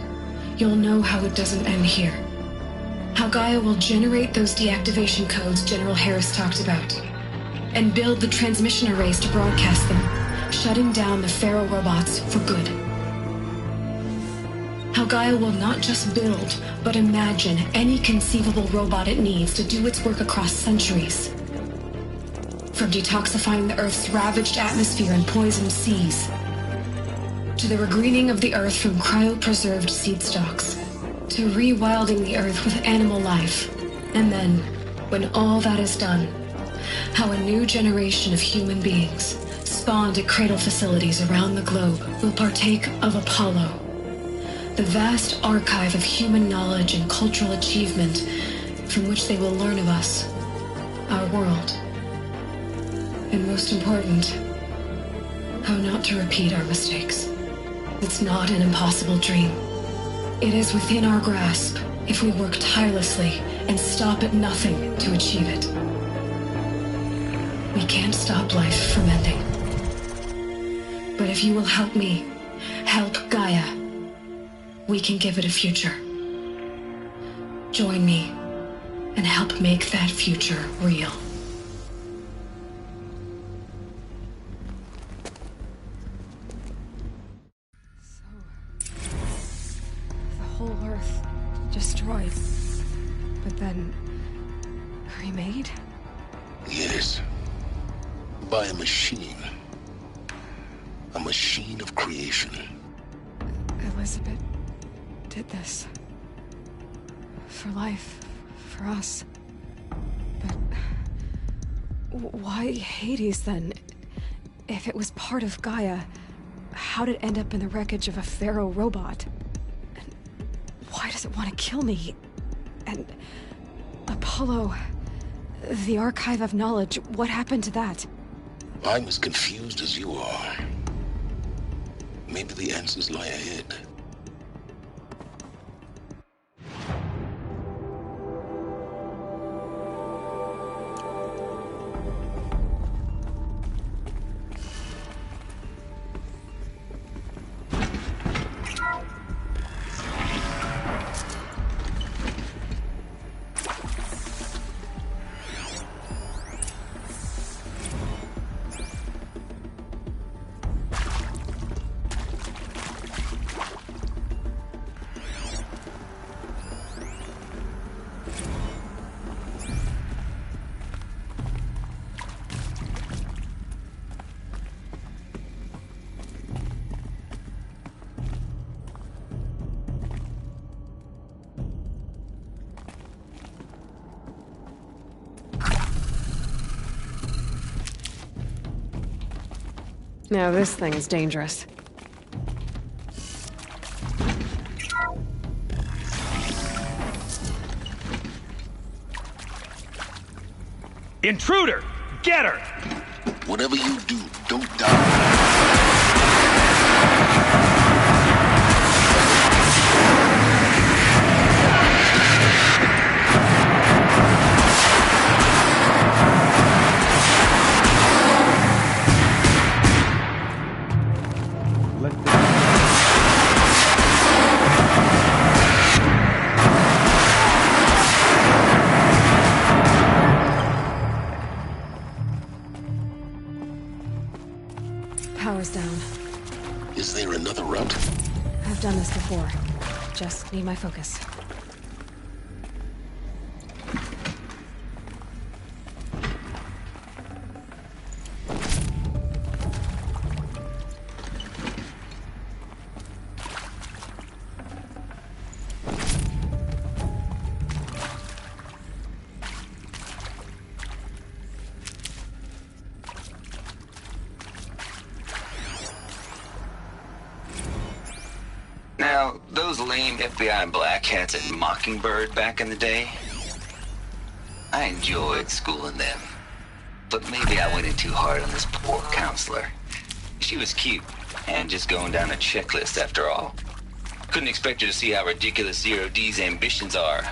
you'll know how it doesn't end here. How Gaia will generate those deactivation codes General Harris talked about, and build the transmission arrays to broadcast them, shutting down the Pharaoh robots for good. How Gaia will not just build, but imagine any conceivable robot it needs to do its work across centuries. From detoxifying the Earth's ravaged atmosphere and poisoned seas, to the regreening of the Earth from cryopreserved seed stalks, to rewilding the Earth with animal life. And then, when all that is done, how a new generation of human beings, spawned at cradle facilities around the globe, will partake of Apollo, the vast archive of human knowledge and cultural achievement from which they will learn of us, our world. And most important, how not to repeat our mistakes. It's not an impossible dream. It is within our grasp if we work tirelessly and stop at nothing to achieve it. We can't stop life from ending. But if you will help me, help Gaia, we can give it a future. Join me and help make that future real. Whole Earth destroyed, but then remade? Yes. By a machine. A machine of creation. Elizabeth did this. For life, for us. But why Hades then? If it was part of Gaia, how'd it end up in the wreckage of a Pharaoh robot? Why does it want to kill me? And Apollo, the archive of knowledge, what happened to that? I'm as confused as you are. Maybe the answers lie ahead. Now this thing's dangerous. Intruder! Get her! Whatever you do, don't die. Power's down. Is there another route? I've done this before. Just need my focus. Now, those lame FBI black hats at Mockingbird back in the day, I enjoyed schooling them. But maybe I went in too hard on this poor counselor. She was cute, and just going down a checklist after all. Couldn't expect you to see how ridiculous Zero D's ambitions are.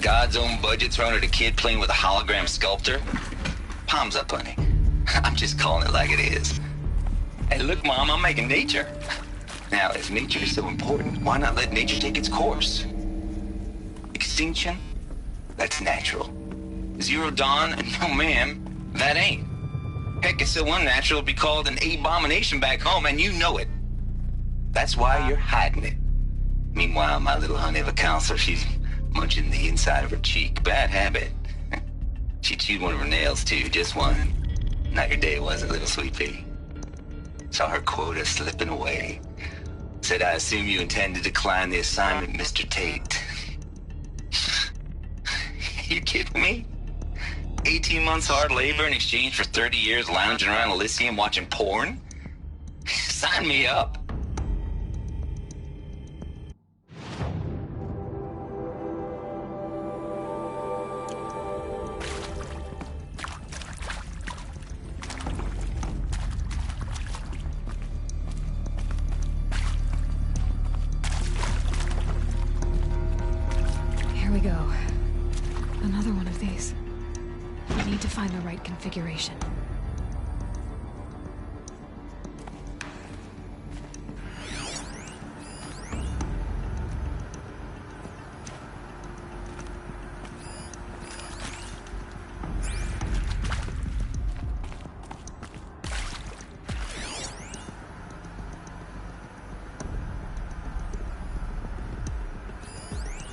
God's own budget thrown at a kid playing with a hologram sculptor? Palms up, honey. I'm just calling it like it is. Hey, look, Mom, I'm making nature. Now, if nature is so important, why not let nature take its course? Extinction? That's natural. Zero Dawn? No, ma'am, that ain't. Heck, it's so unnatural to be called an abomination back home, and you know it. That's why you're hiding it. Meanwhile, my little honey of a counselor, she's munching the inside of her cheek. Bad habit. She chewed one of her nails, too, just one. Not your day, was it, little sweet pea? Saw her quota slipping away. Said, I assume you intend to decline the assignment, Mr. Tate. You kidding me? 18 months hard labor in exchange for 30 years lounging around Elysium watching porn? Sign me up. Here we go. Another one of these. We need to find the right configuration.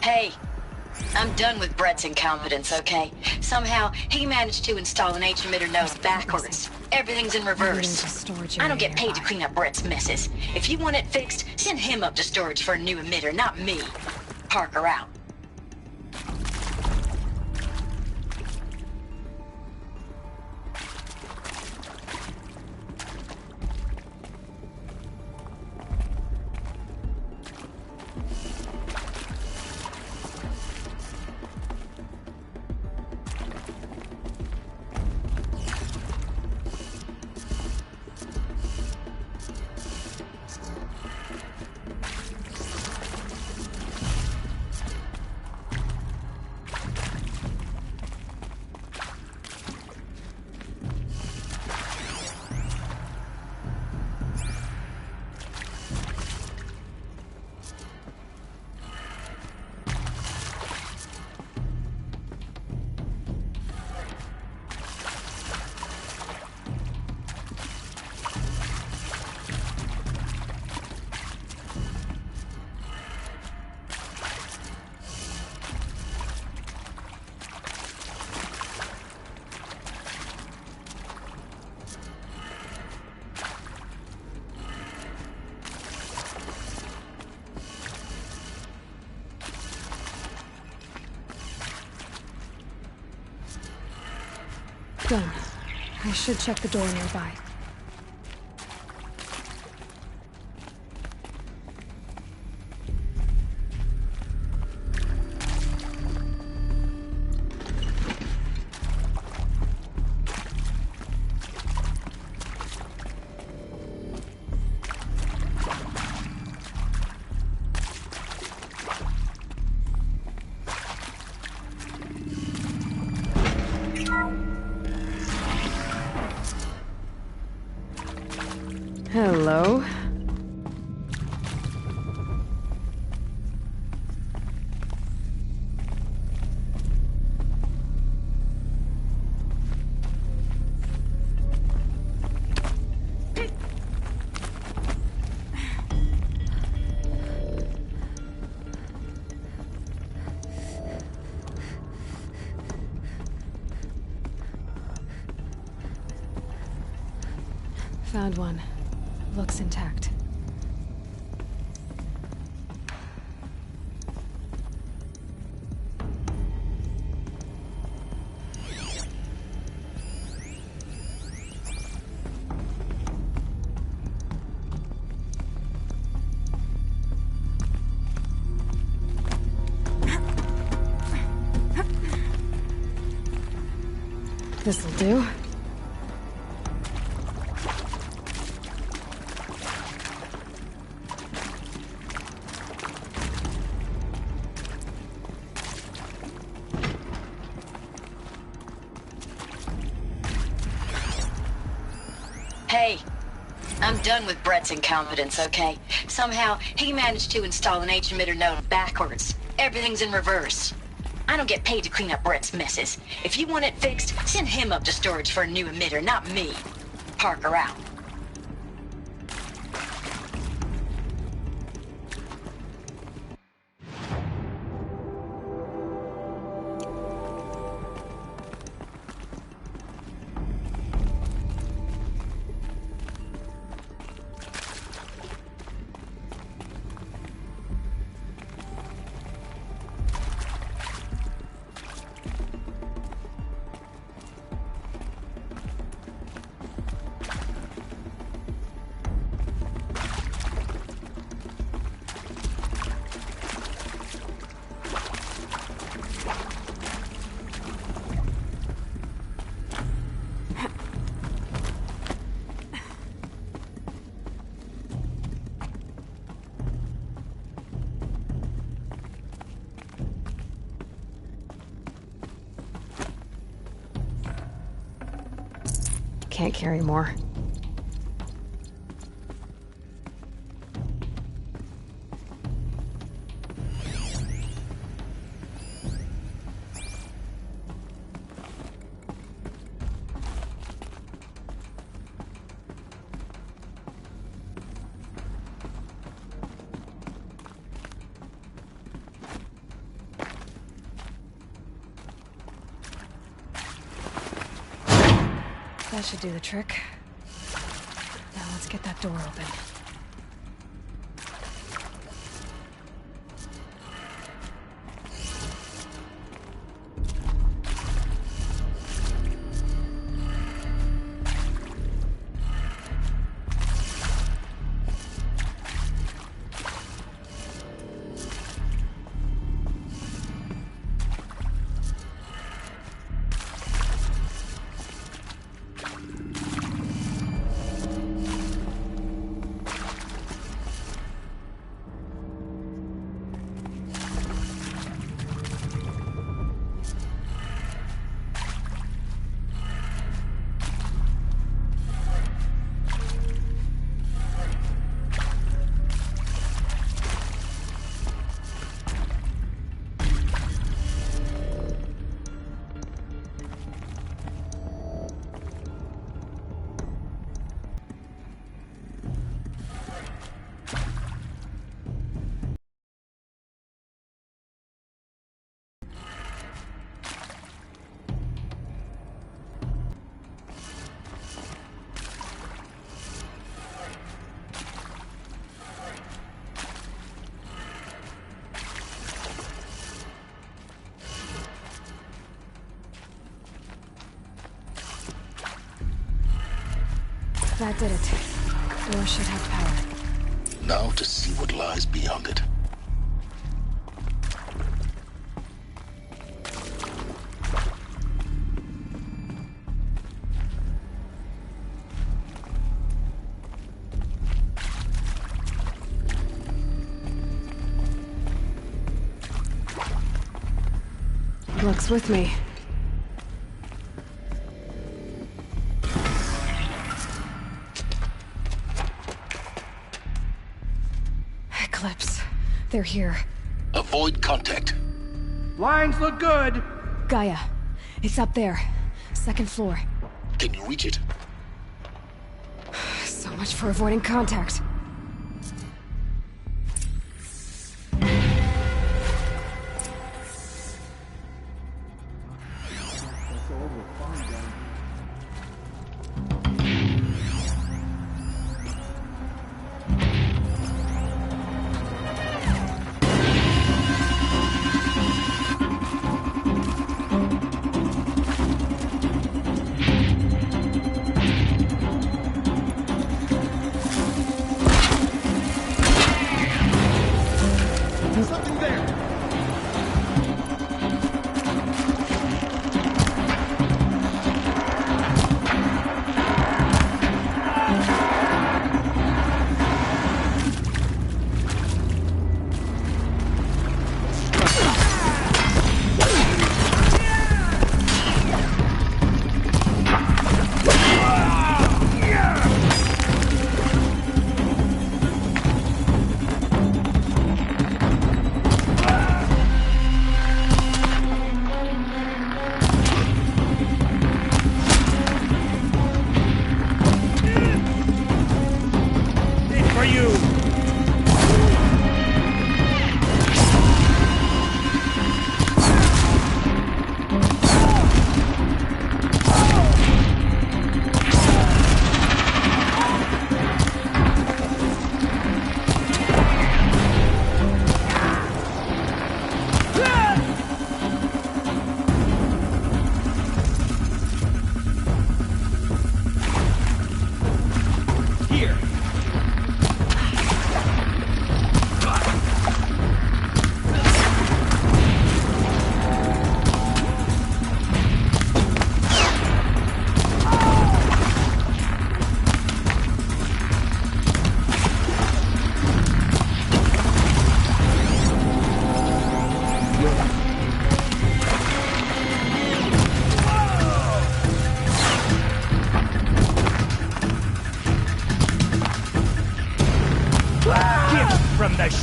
Hey, I'm done with Brett's incompetence, okay? Somehow, he managed to install an H-emitter nose backwards. Everything's in reverse. I don't get paid to clean up Brett's messes. If you want it fixed, send him up to storage for a new emitter, not me. Parker out. Done. I should check the door nearby. Hello? Found one. Looks intact. This'll do. I'm done with Brett's incompetence, okay? Somehow, he managed to install an H-emitter node backwards. Everything's in reverse. I don't get paid to clean up Brett's messes. If you want it fixed, send him up to storage for a new emitter, not me. Parker out. Can't carry more. That should do the trick. Now let's get that door open. That did it. Door should have power. Now to see what lies beyond it. Looks with me. Eclipse. They're here. Avoid contact. Lines look good. Gaia. It's up there. Second floor. Can you reach it? So much for avoiding contact.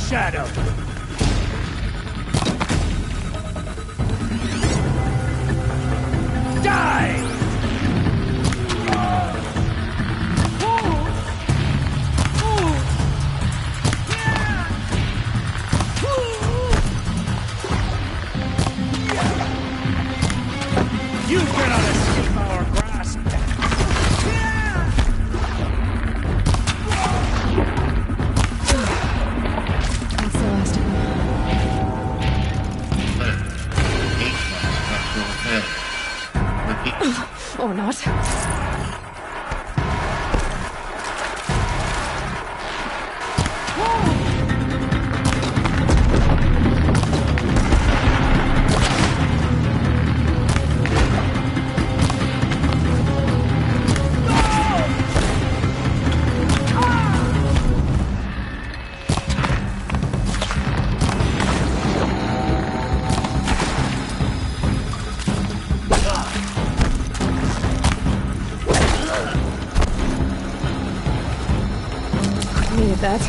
shadow. Die! You cannot escape our grasp! That's the last of them. Or not. Needed that.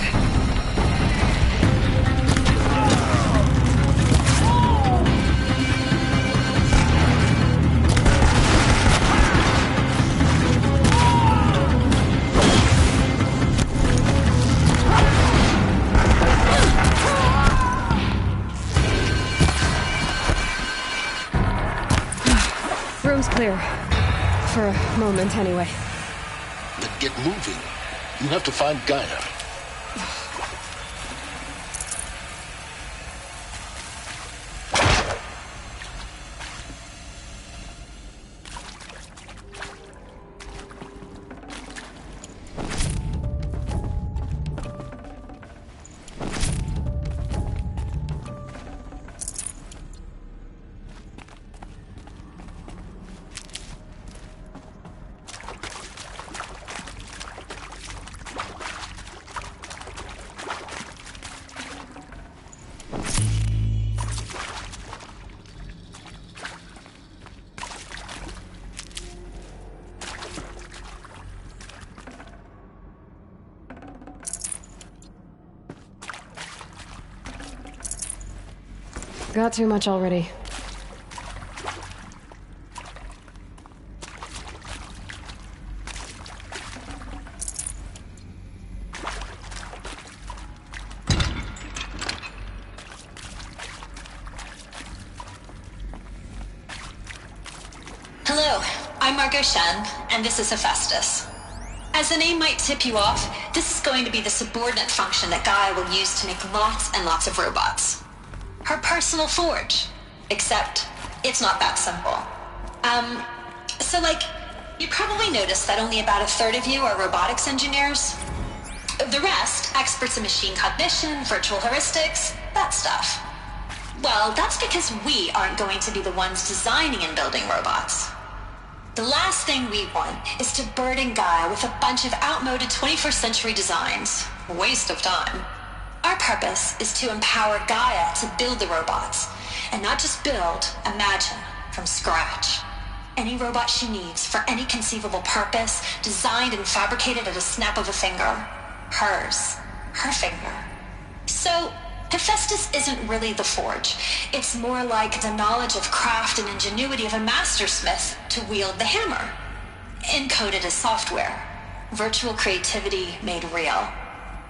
Room's clear. For a moment, anyway. Then get moving. You have to find Gaia. Got too much already. Hello, I'm Margot Shen, and this is Hephaestus. As the name might tip you off, this is going to be the subordinate function that Gaia will use to make lots and lots of robots. Her personal forge. Except, it's not that simple. So you probably noticed that only about a third of you are robotics engineers. The rest, experts in machine cognition, virtual heuristics, that stuff. Well, that's because we aren't going to be the ones designing and building robots. The last thing we want is to burden Gaia with a bunch of outmoded 21st century designs. Waste of time. Our purpose is to empower Gaia to build the robots, and not just build, imagine, from scratch. Any robot she needs for any conceivable purpose, designed and fabricated at a snap of a finger. Hers. Her finger. So, Hephaestus isn't really the forge. It's more like the knowledge of craft and ingenuity of a mastersmith to wield the hammer. Encoded as software. Virtual creativity made real.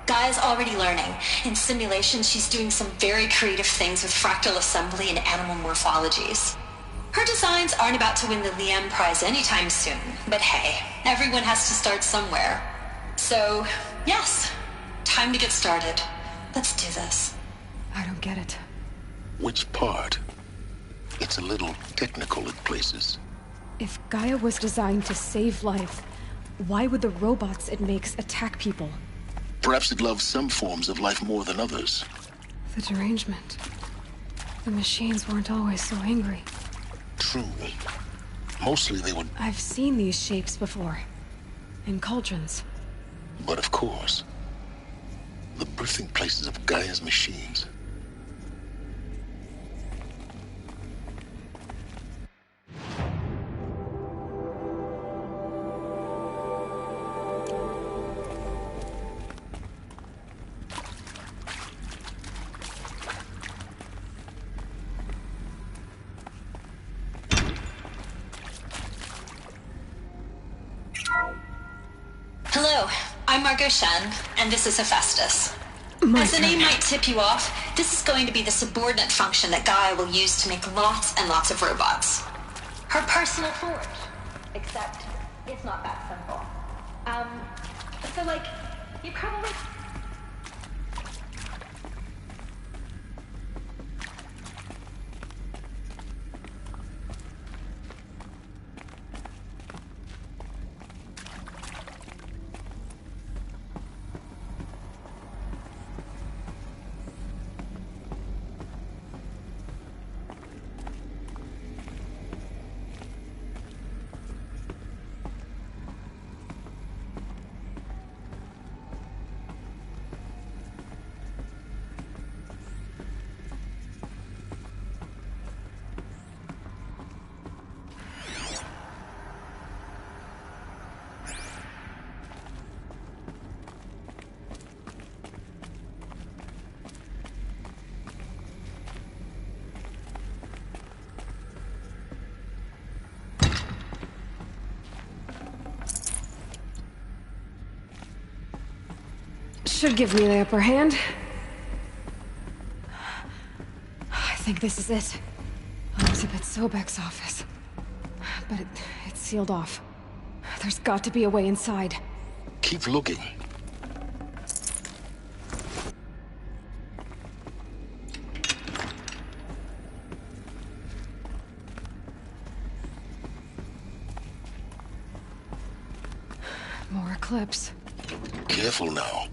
Gaia's already learning. In simulations, she's doing some very creative things with fractal assembly and animal morphologies. Her designs aren't about to win the Liam Prize anytime soon, but hey, everyone has to start somewhere. So, yes, time to get started. Let's do this. I don't get it. Which part? It's a little technical at places. If Gaia was designed to save life, why would the robots it makes attack people? Perhaps it loves some forms of life more than others. The derangement. The machines weren't always so angry. True. Mostly they would... I've seen these shapes before. In cauldrons. But of course, the birthing places of Gaia's machines. Hello, I'm Margot Shan, and this is Hephaestus. As the name might tip you off, this is going to be the subordinate function that Gaia will use to make lots and lots of robots. Her personal forge. Except, it's not that simple. So like, you probably... Should give me the upper hand. I think this is it. Elizabeth Sobek's office. But it's sealed off. There's got to be a way inside. Keep looking. More clips. Careful now.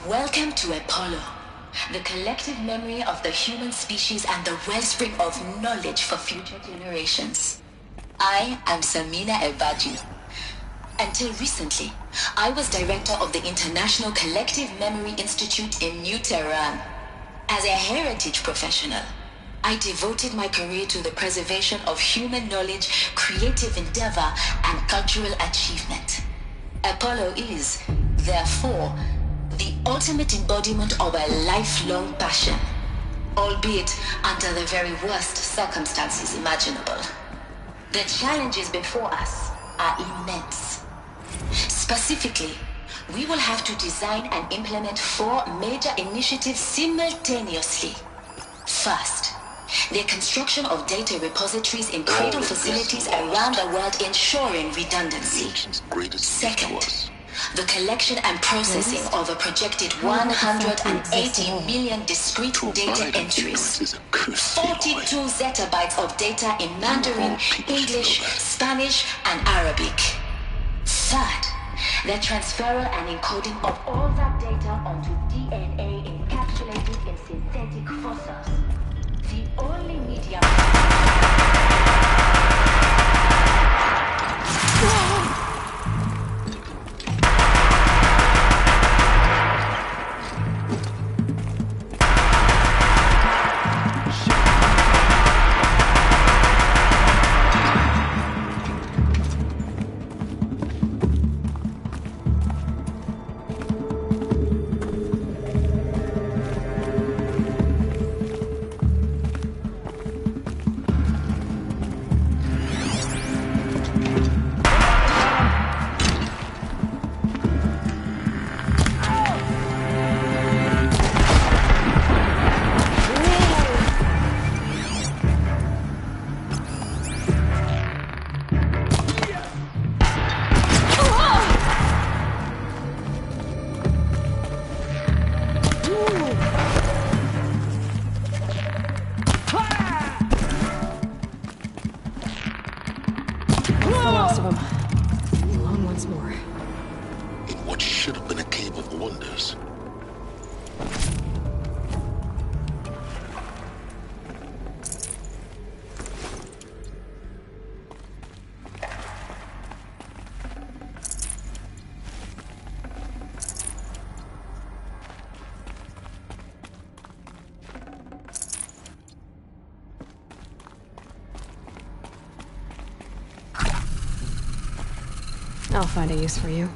Welcome to Apollo, the collective memory of the human species and the wellspring of knowledge for future generations. I am Samina Ebadi. Until recently, I was director of the International Collective Memory Institute in New Tehran. As a heritage professional, I devoted my career to the preservation of human knowledge, creative endeavor, and cultural achievement. Apollo is, therefore, the ultimate embodiment of a lifelong passion, albeit under the very worst circumstances imaginable. The challenges before us are immense. Specifically, we will have to design and implement 4 major initiatives simultaneously. First, the construction of data repositories in cradle facilities around the world ensuring redundancy. Second, the collection and processing of a projected 180 million discrete data entries, 42 zettabytes of data in Mandarin, English, Spanish, and Arabic. Third, the transferal and encoding of all that data onto DNA encapsulated in synthetic fossils. The only medium... once more. In what should have been a cave of wonders. I'll find a use for you.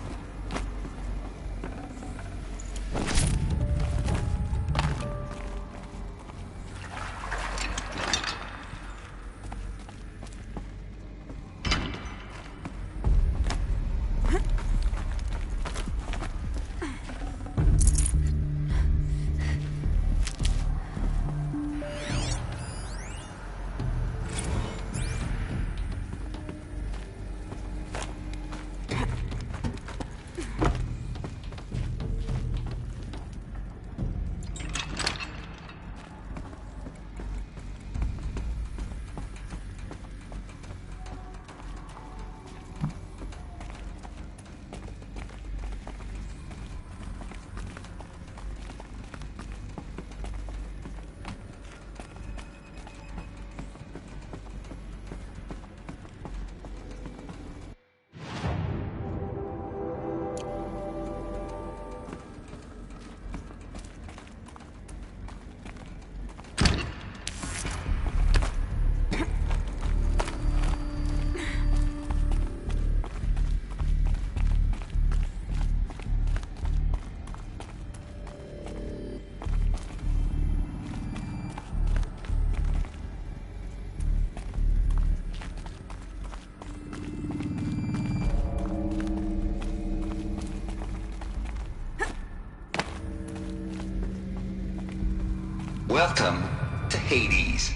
Welcome to Hades,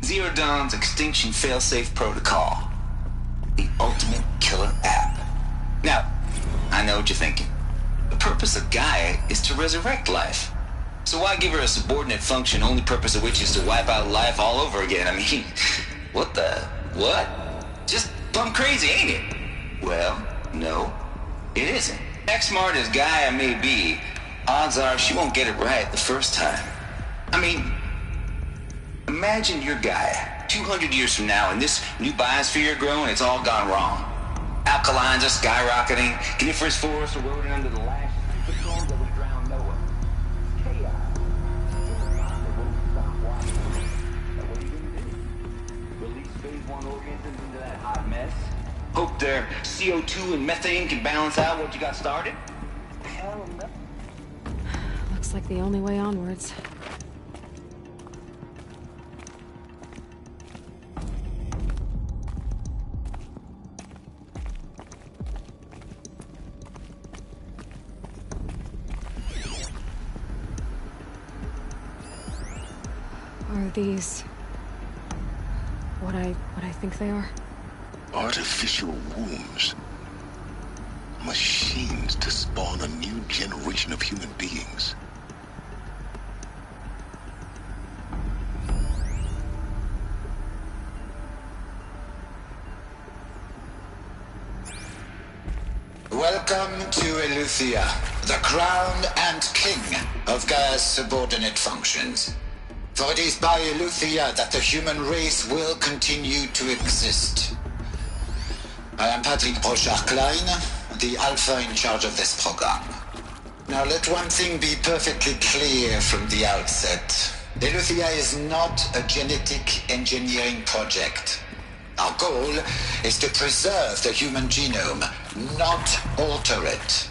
Zero Dawn's extinction failsafe protocol, the ultimate killer app. Now, I know what you're thinking. The purpose of Gaia is to resurrect life. So why give her a subordinate function, only purpose of which is to wipe out life all over again? I mean, what? Just plumb crazy, ain't it? Well, no, it isn't. As smart as Gaia may be, odds are she won't get it right the first time. I mean, imagine you're Gaia, 200 years from now, and this new biosphere you're growing, it's all gone wrong. Alkalines are skyrocketing, coniferous forests eroding under the lash of storms that would drown Noah. Chaos. What are you gonna do? Release phase 1 organisms into that hot mess? Hope their CO2 and methane can balance out what you got started? Hell no. Looks like the only way onwards. Are these what I think they are? Artificial wombs. Machines to spawn a new generation of human beings. Welcome to Eleuthia, the crown and king of Gaia's subordinate functions. For it is by Eleuthia that the human race will continue to exist. I am Patrick Brochard-Klein, the Alpha in charge of this program. Now let one thing be perfectly clear from the outset. Eleuthia is not a genetic engineering project. Our goal is to preserve the human genome, not alter it.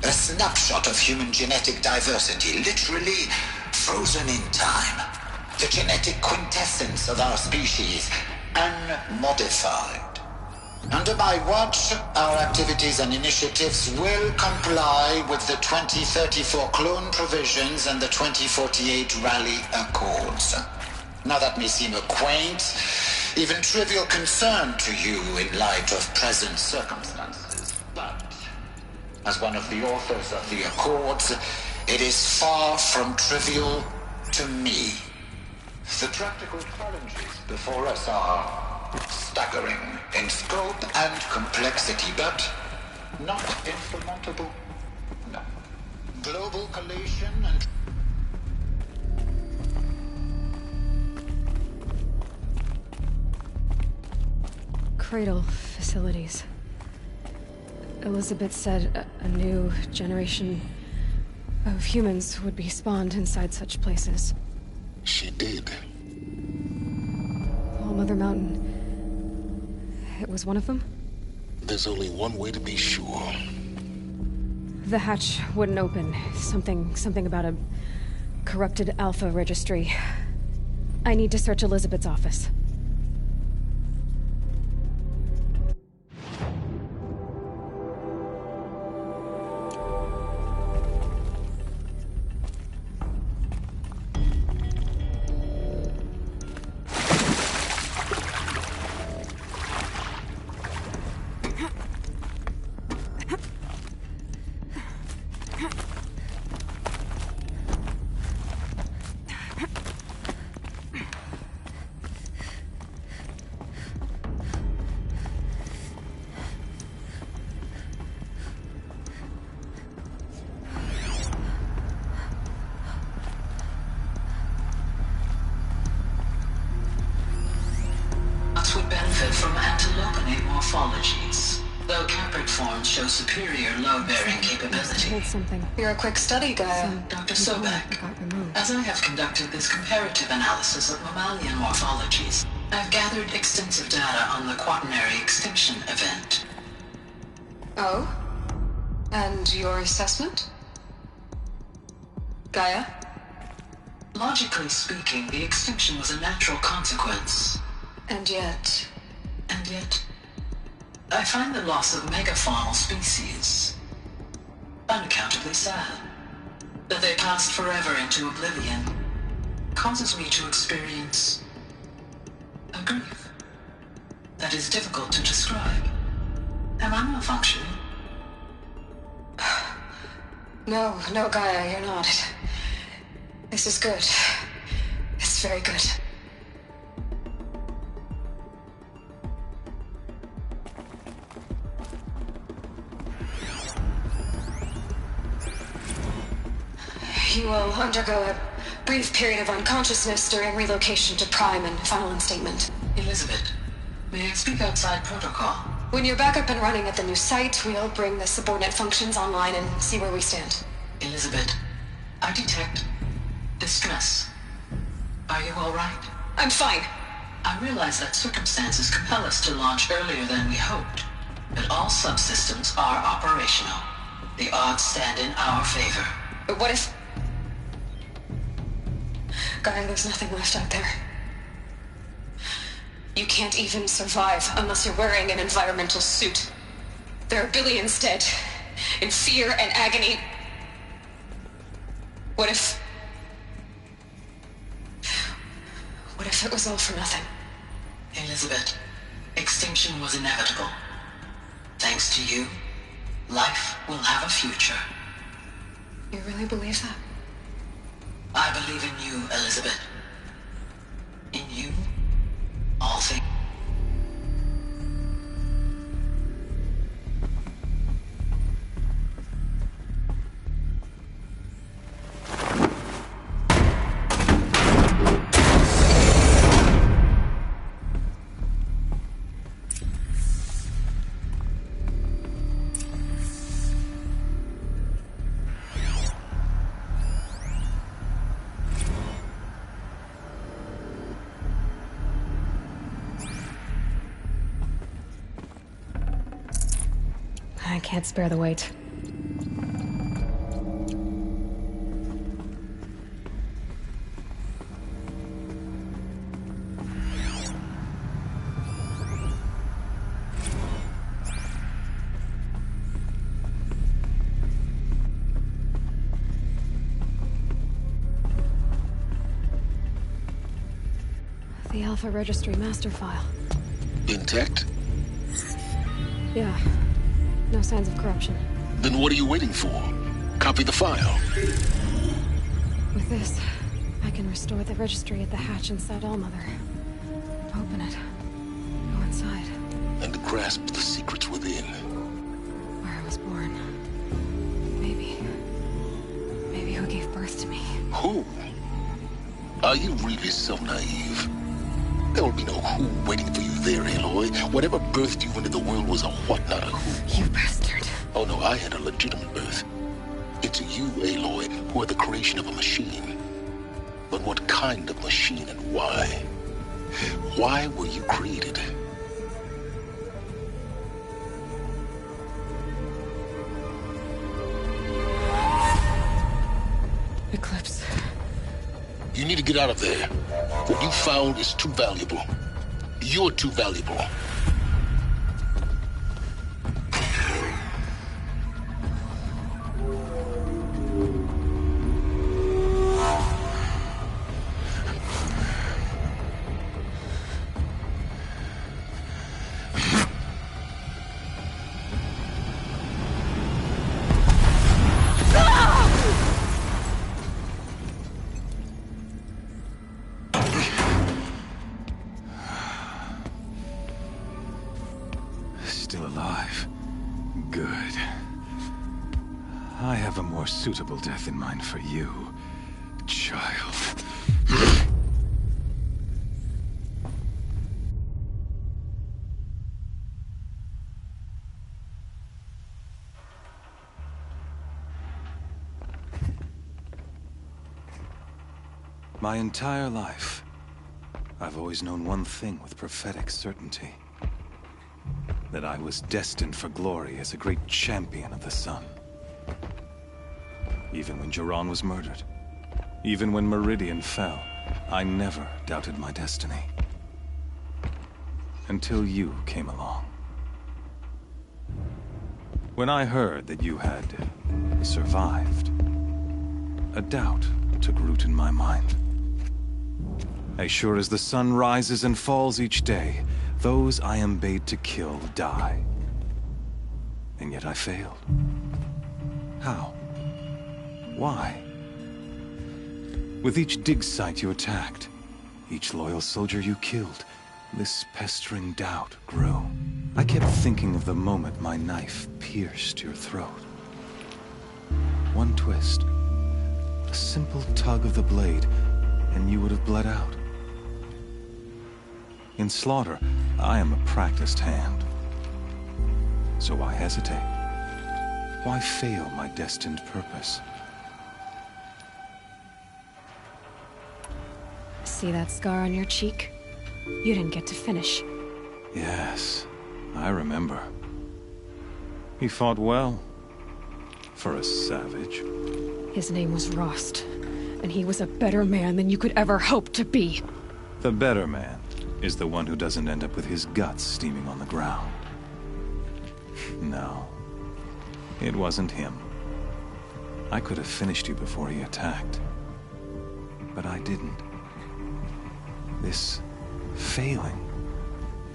A snapshot of human genetic diversity, literally frozen in time. The genetic quintessence of our species, unmodified. Under my watch, our activities and initiatives will comply with the 2034 clone provisions and the 2048 Rally Accords. Now that may seem a quaint, even trivial concern to you in light of present circumstances, but as one of the authors of the Accords, it is far from trivial to me. The practical challenges before us are staggering in scope and complexity, but not insurmountable. No. Global collation and... Cradle facilities. Elizabeth said a new generation of humans would be spawned inside such places. She did. All Mother Mountain. It was one of them? There's only one way to be sure. The hatch wouldn't open. Something about a corrupted Alpha registry. I need to search Elizabeth's office. Would benefit from antilopenate morphologies, though caprid forms show superior load-bearing capability. You're a quick study, Gaia, Dr. Sobek. As I have conducted this comparative analysis of mammalian morphologies, I've gathered extensive data on the quaternary extinction event. Oh? And your assessment? Gaia? Logically speaking, the extinction was a natural consequence. And yet, I find the loss of megafaunal species unaccountably sad. That they passed forever into oblivion causes me to experience a grief that is difficult to describe. Am I malfunctioning? No, Gaia, you're not. This is good. It's very good. You will undergo a brief period of unconsciousness during relocation to Prime and final instatement. Elizabeth, may I speak outside protocol? When you're back up and running at the new site, we'll bring the subordinate functions online and see where we stand. Elizabeth, I detect distress. Are you all right? I'm fine. I realize that circumstances compel us to launch earlier than we hoped, but all subsystems are operational. The odds stand in our favor. But what if... Gaia, there's nothing left out there. You can't even survive unless you're wearing an environmental suit. There are billions dead, in fear and agony. What if it was all for nothing? Elizabeth, extinction was inevitable. Thanks to you, life will have a future. You really believe that? I believe in you, Elizabeth. In you, all things. I can't spare the weight. The Alpha Registry master file. Intact? Yeah. No signs of corruption. Then what are you waiting for? Copy the file. With this, I can restore the registry at the hatch inside Allmother. Open it. Go inside. And grasp the secrets within. Where are Are you really so naive? There will be no who waiting for you there, Aloy. Whatever birthed you into the world was a what, not a who. You bastard. Oh no, I had a legitimate birth. It's you, Aloy, who are the creation of a machine. But what kind of machine and why? Why were you created? Eclipse. You need to get out of there. What you found is too valuable. You're too valuable. Still alive. Good. I have a more suitable death in mind for you, child. My entire life, I've always known one thing with prophetic certainty. That I was destined for glory as a great champion of the sun. Even when Jiran was murdered, even when Meridian fell, I never doubted my destiny. Until you came along. When I heard that you had survived, a doubt took root in my mind. As sure as the sun rises and falls each day, those I am bade to kill die. And yet I failed. How? Why? With each dig site you attacked, each loyal soldier you killed, this pestering doubt grew. I kept thinking of the moment my knife pierced your throat. One twist, a simple tug of the blade, and you would have bled out. In slaughter, I am a practiced hand. So why hesitate? Why fail my destined purpose? See that scar on your cheek? You didn't get to finish. Yes, I remember. He fought well. For a savage. His name was Rost, and he was a better man than you could ever hope to be. The better man is the one who doesn't end up with his guts steaming on the ground. No, it wasn't him. I could have finished you before he attacked. But I didn't. This failing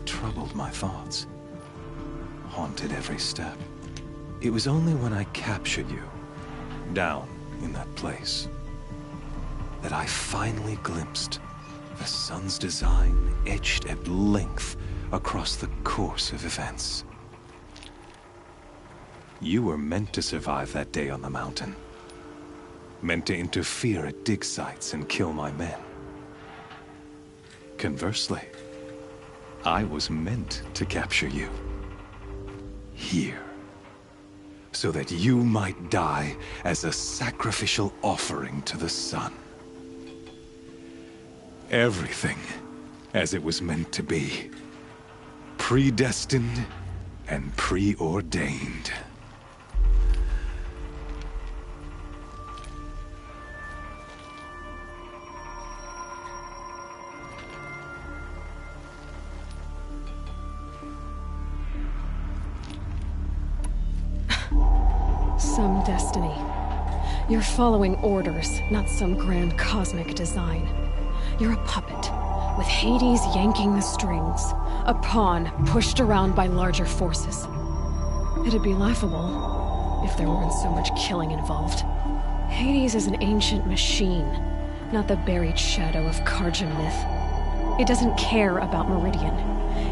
troubled my thoughts, haunted every step. It was only when I captured you, down in that place, that I finally glimpsed the sun's design etched at length across the course of events. You were meant to survive that day on the mountain. Meant to interfere at dig sites and kill my men. Conversely, I was meant to capture you. Here. So that you might die as a sacrificial offering to the sun. Everything as it was meant to be. Predestined and preordained. Some destiny. You're following orders, not some grand cosmic design. You're a puppet, with Hades yanking the strings, a pawn pushed around by larger forces. It'd be laughable if there weren't so much killing involved. Hades is an ancient machine, not the buried shadow of Karja myth. It doesn't care about Meridian.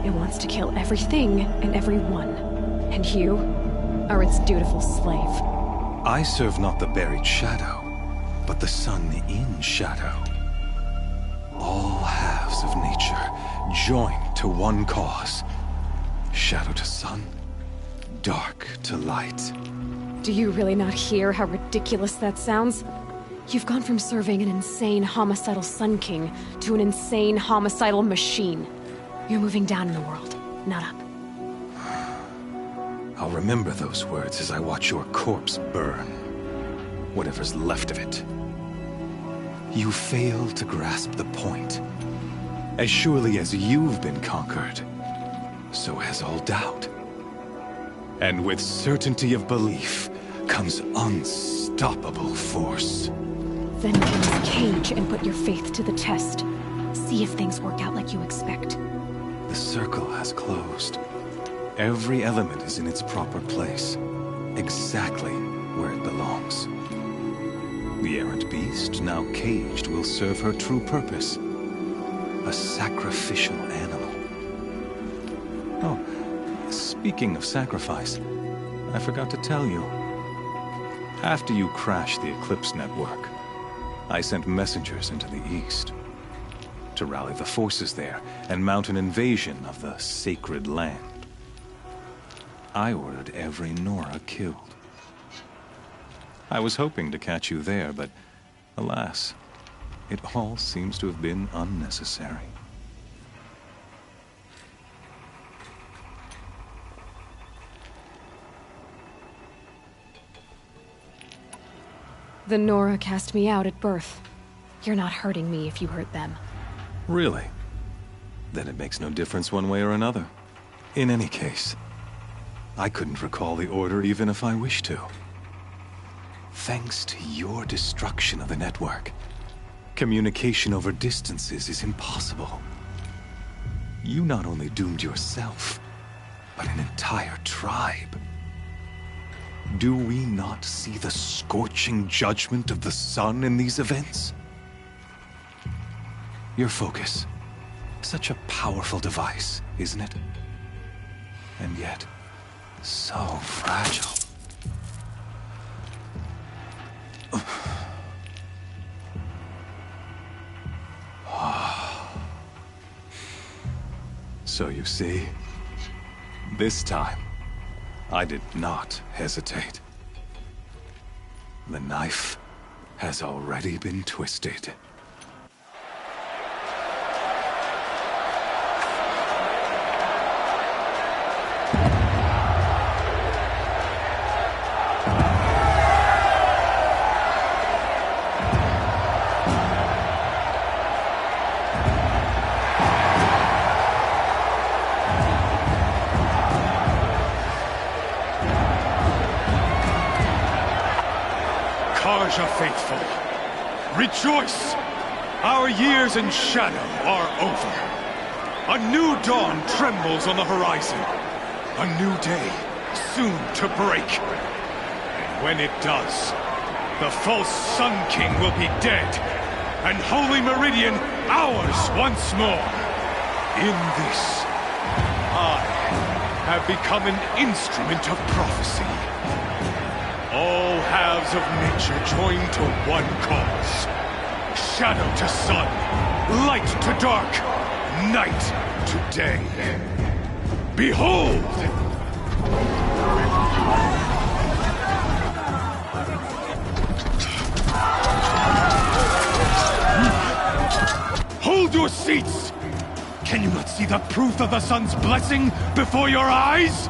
It wants to kill everything and everyone. And you are its dutiful slave. I serve not the buried shadow, but the sun in shadow. of nature, joined to one cause. Shadow to sun, dark to light. Do you really not hear how ridiculous that sounds? You've gone from serving an insane homicidal Sun King to an insane homicidal machine. You're moving down in the world, not up. I'll remember those words as I watch your corpse burn. Whatever's left of it. You fail to grasp the point. As surely as you've been conquered, so has all doubt. And with certainty of belief comes unstoppable force. Then get in this cage and put your faith to the test. See if things work out like you expect. The circle has closed. Every element is in its proper place, exactly where it belongs. The errant beast, now caged, will serve her true purpose. A sacrificial animal. Oh, speaking of sacrifice, I forgot to tell you. After you crashed the Eclipse network, I sent messengers into the east to rally the forces there and mount an invasion of the sacred land. I ordered every Nora killed. I was hoping to catch you there, but alas, it all seems to have been unnecessary. The Nora cast me out at birth. You're not hurting me if you hurt them. Really? Then it makes no difference one way or another. In any case, I couldn't recall the order even if I wished to. Thanks to your destruction of the network, communication over distances is impossible. You not only doomed yourself, but an entire tribe. Do we not see the scorching judgment of the sun in these events? Your focus, such a powerful device, isn't it? And yet, so fragile. So you see, this time, I did not hesitate. The knife has already been twisted. Faithful, rejoice! Our years in shadow are over. A new dawn trembles on the horizon. A new day soon to break. And when it does, the false Sun King will be dead, and Holy Meridian ours once more. In this, I have become an instrument of prophecy. All halves of nature joined to one cause. Shadow to sun, light to dark, night to day. Behold! Hold your seats! Can you not see the proof of the sun's blessing before your eyes?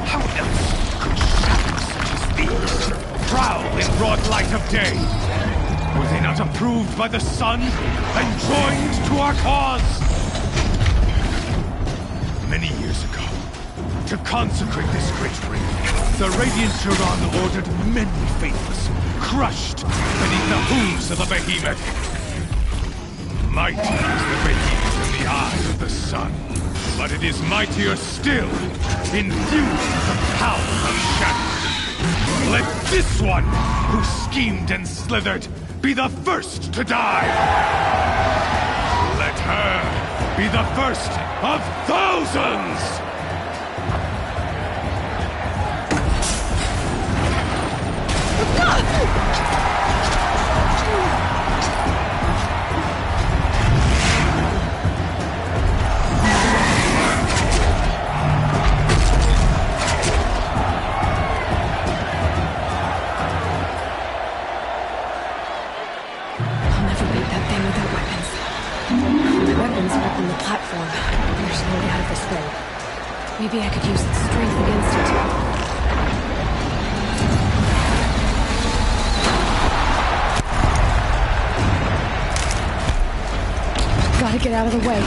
How else could shadows such as these prowl in broad light of day? Were they not approved by the sun and joined to our cause? Many years ago, to consecrate this great ring, the Radiant Turan ordered many faithless, crushed beneath the hooves of the behemoth. Mighty is the behemoth in the eye of the sun, but it is mightier still, infused with the power of shadow. Let this one, who schemed and slithered, be the first to die! Let her be the first of thousands! We're slowly out of this thing. Maybe I could use its strength against it. Gotta get out of the way.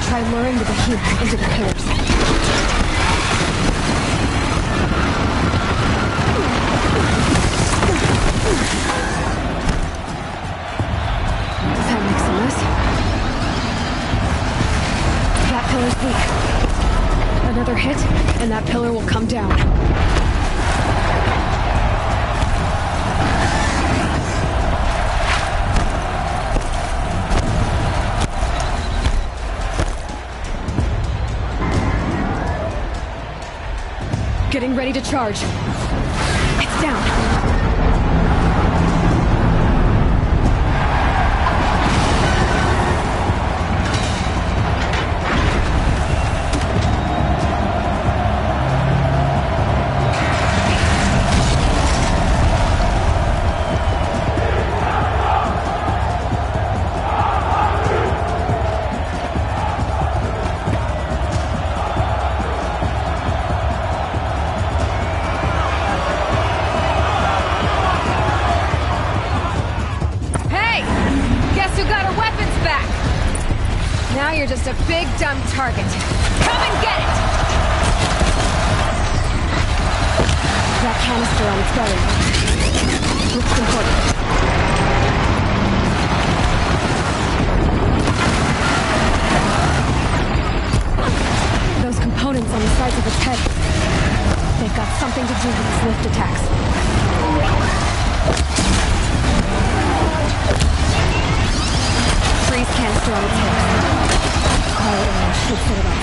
Try luring the behemoth into the pillars. That makes a mess. That pillar's weak. Another hit, and that pillar will come down. Getting ready to charge. It's down. Now you're just a big, dumb target. Come and get it! That canister on its belly. Looks important. Those components on the sides of its head. They've got something to do with its lift attacks. Freeze canister on its head. Quiet arrow should set it off.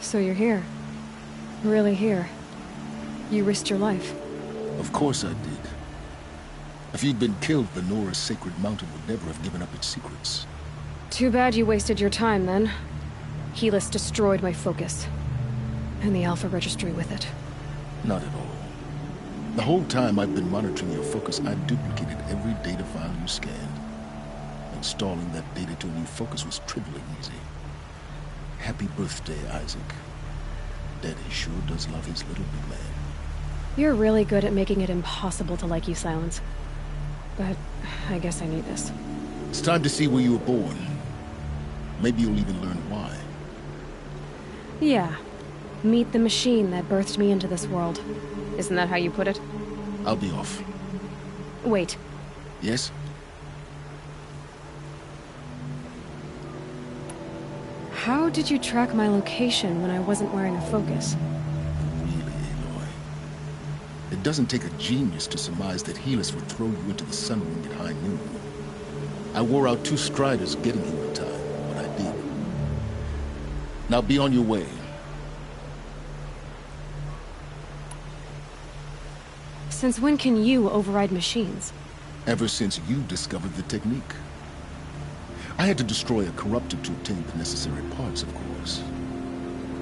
So you're here. Really here. You risked your life. Of course I did. If you'd been killed, the Nora's sacred mountain would never have given up its secrets. Too bad you wasted your time, then. Helis destroyed my focus. And the Alpha Registry with it. Not at all. The whole time I've been monitoring your focus, I've duplicated every data file you scanned. Installing that data to a new focus was trivially easy. Happy birthday, Isaac. Daddy sure does love his little big man. You're really good at making it impossible to like you, Silence. But I guess I need this. It's time to see where you were born. Maybe you'll even learn why. Yeah. Meet the machine that birthed me into this world. Isn't that how you put it? I'll be off. Wait. Yes? How did you track my location when I wasn't wearing a focus? Really, Aloy? It doesn't take a genius to surmise that Helis would throw you into the sun ring at high noon. I wore out 2 striders getting here in time, but I did. Now be on your way. Since when can you override machines? Ever since you discovered the technique. I had to destroy a corruptor to obtain the necessary parts, of course.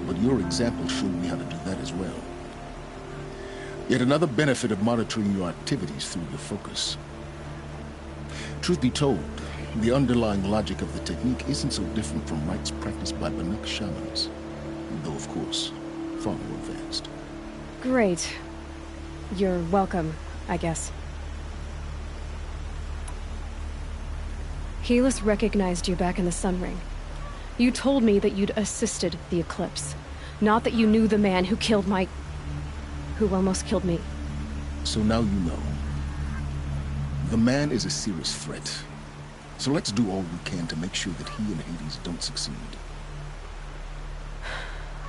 But your example showed me how to do that as well. Yet another benefit of monitoring your activities through your focus. Truth be told, the underlying logic of the technique isn't so different from rites practiced by Banuk shamans. Though, of course, far more advanced. Great. You're welcome, I guess. Helis recognized you back in the Sun Ring. You told me that you'd assisted the Eclipse. Not that you knew the man who killed my... who almost killed me. So now you know. The man is a serious threat. So let's do all we can to make sure that he and Hades don't succeed.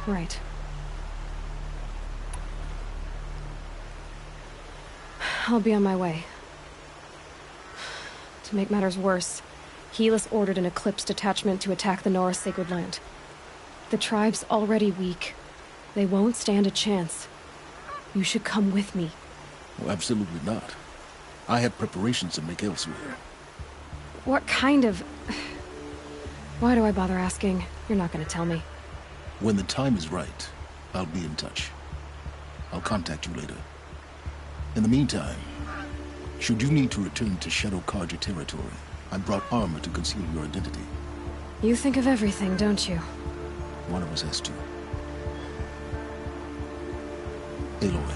Right. I'll be on my way. To make matters worse, Helis ordered an Eclipse detachment to attack the Nora Sacred Land. The tribe's already weak. They won't stand a chance. You should come with me. Well, absolutely not. I have preparations to make elsewhere. What kind of... Why do I bother asking? You're not gonna tell me. When the time is right, I'll be in touch. I'll contact you later. In the meantime, should you need to return to Shadow Karja territory, I brought armor to conceal your identity. You think of everything, don't you? One of us has to. Aloy,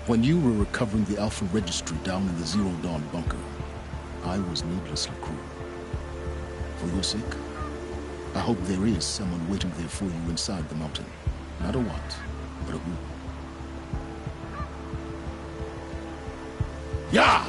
when you were recovering the Alpha Registry down in the Zero Dawn bunker, I was needlessly cruel. For your sake, I hope there is someone waiting there for you inside the mountain. Not a what, but a who. Yeah!